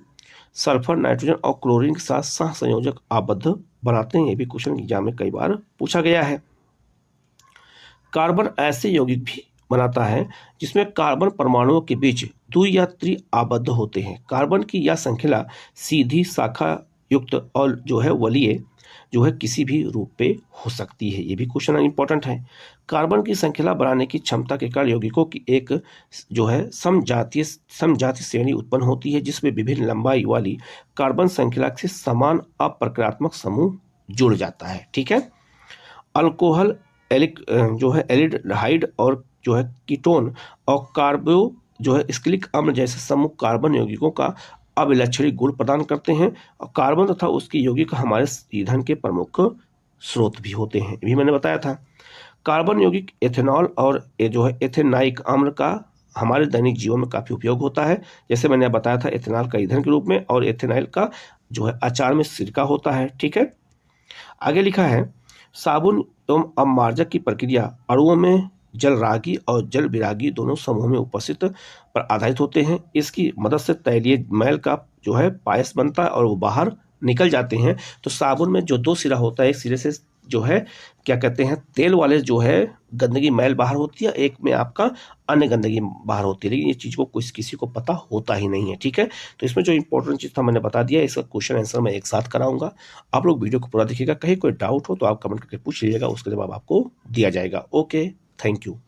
सल्फर, नाइट्रोजन और क्लोरीन के साथ सहसंयोजक आबद्ध बनाते हैं। ये भी क्वेश्चन एग्जाम में कई बार पूछा गया है। कार्बन ऐसे यौगिक भी बनाता है जिसमें कार्बन परमाणुओं के बीच द्वि या त्रि आबद्ध होते हैं। कार्बन की यह श्रृंखला सीधी शाखा युक्त और जो है वलीय जो है किसी भी रूप पे हो सकती है। ये भी क्वेश्चन इंपॉर्टेंट है। कार्बन की श्रृंखला बनाने की क्षमता के कारण यौगिकों की एक जो है समजातीय श्रेणी उत्पन्न होती है, जिसमें विभिन्न लंबाई वाली कार्बन श्रृंखला से समान अप्रक्रियात्मक समूह जुड़ जाता है। ठीक है, अल्कोहल जो है एल्डिहाइड और जो है कीटोन और कार्बो जो है स्टियरिक अम्ल जैसे समूह कार्बन यौगिकों का अभिलक्षणी गुण प्रदान करते हैं। और कार्बन तथा उसके यौगिक हमारे ईंधन के प्रमुख स्रोत भी होते हैं, भी मैंने बताया था। कार्बन यौगिक एथेनॉल और जो है एथेनाइक अम्ल का हमारे दैनिक जीवन में काफी उपयोग होता है। जैसे मैंने बताया था, एथेनॉल का ईंधन के रूप में और एथेनाइल का जो है अचार में सिरका होता है। ठीक है, आगे लिखा है, साबुन एवं अपमार्जक की प्रक्रिया अणुओं में जलरागी और जल विरागी दोनों समूह में उपस्थित पर आधारित होते हैं। इसकी मदद से तैलीय मैल का जो है पायस बनता है और वो बाहर निकल जाते हैं। तो साबुन में जो दो सिरा होता है, एक सिरे से जो है क्या कहते हैं तेल वाले जो है गंदगी मैल बाहर होती है, एक में आपका अन्य गंदगी बाहर होती है, लेकिन ये चीज को किसी को पता होता ही नहीं है। ठीक है, तो इसमें जो इंपॉर्टेंट चीज था मैंने बता दिया। इसका क्वेश्चन आंसर मैं एक साथ कराऊंगा। आप लोग वीडियो को पूरा देखिएगा। कहीं कोई डाउट हो तो आप कमेंट करके पूछ लीजिएगा, उसका जवाब आपको दिया जाएगा। Okay, thank you.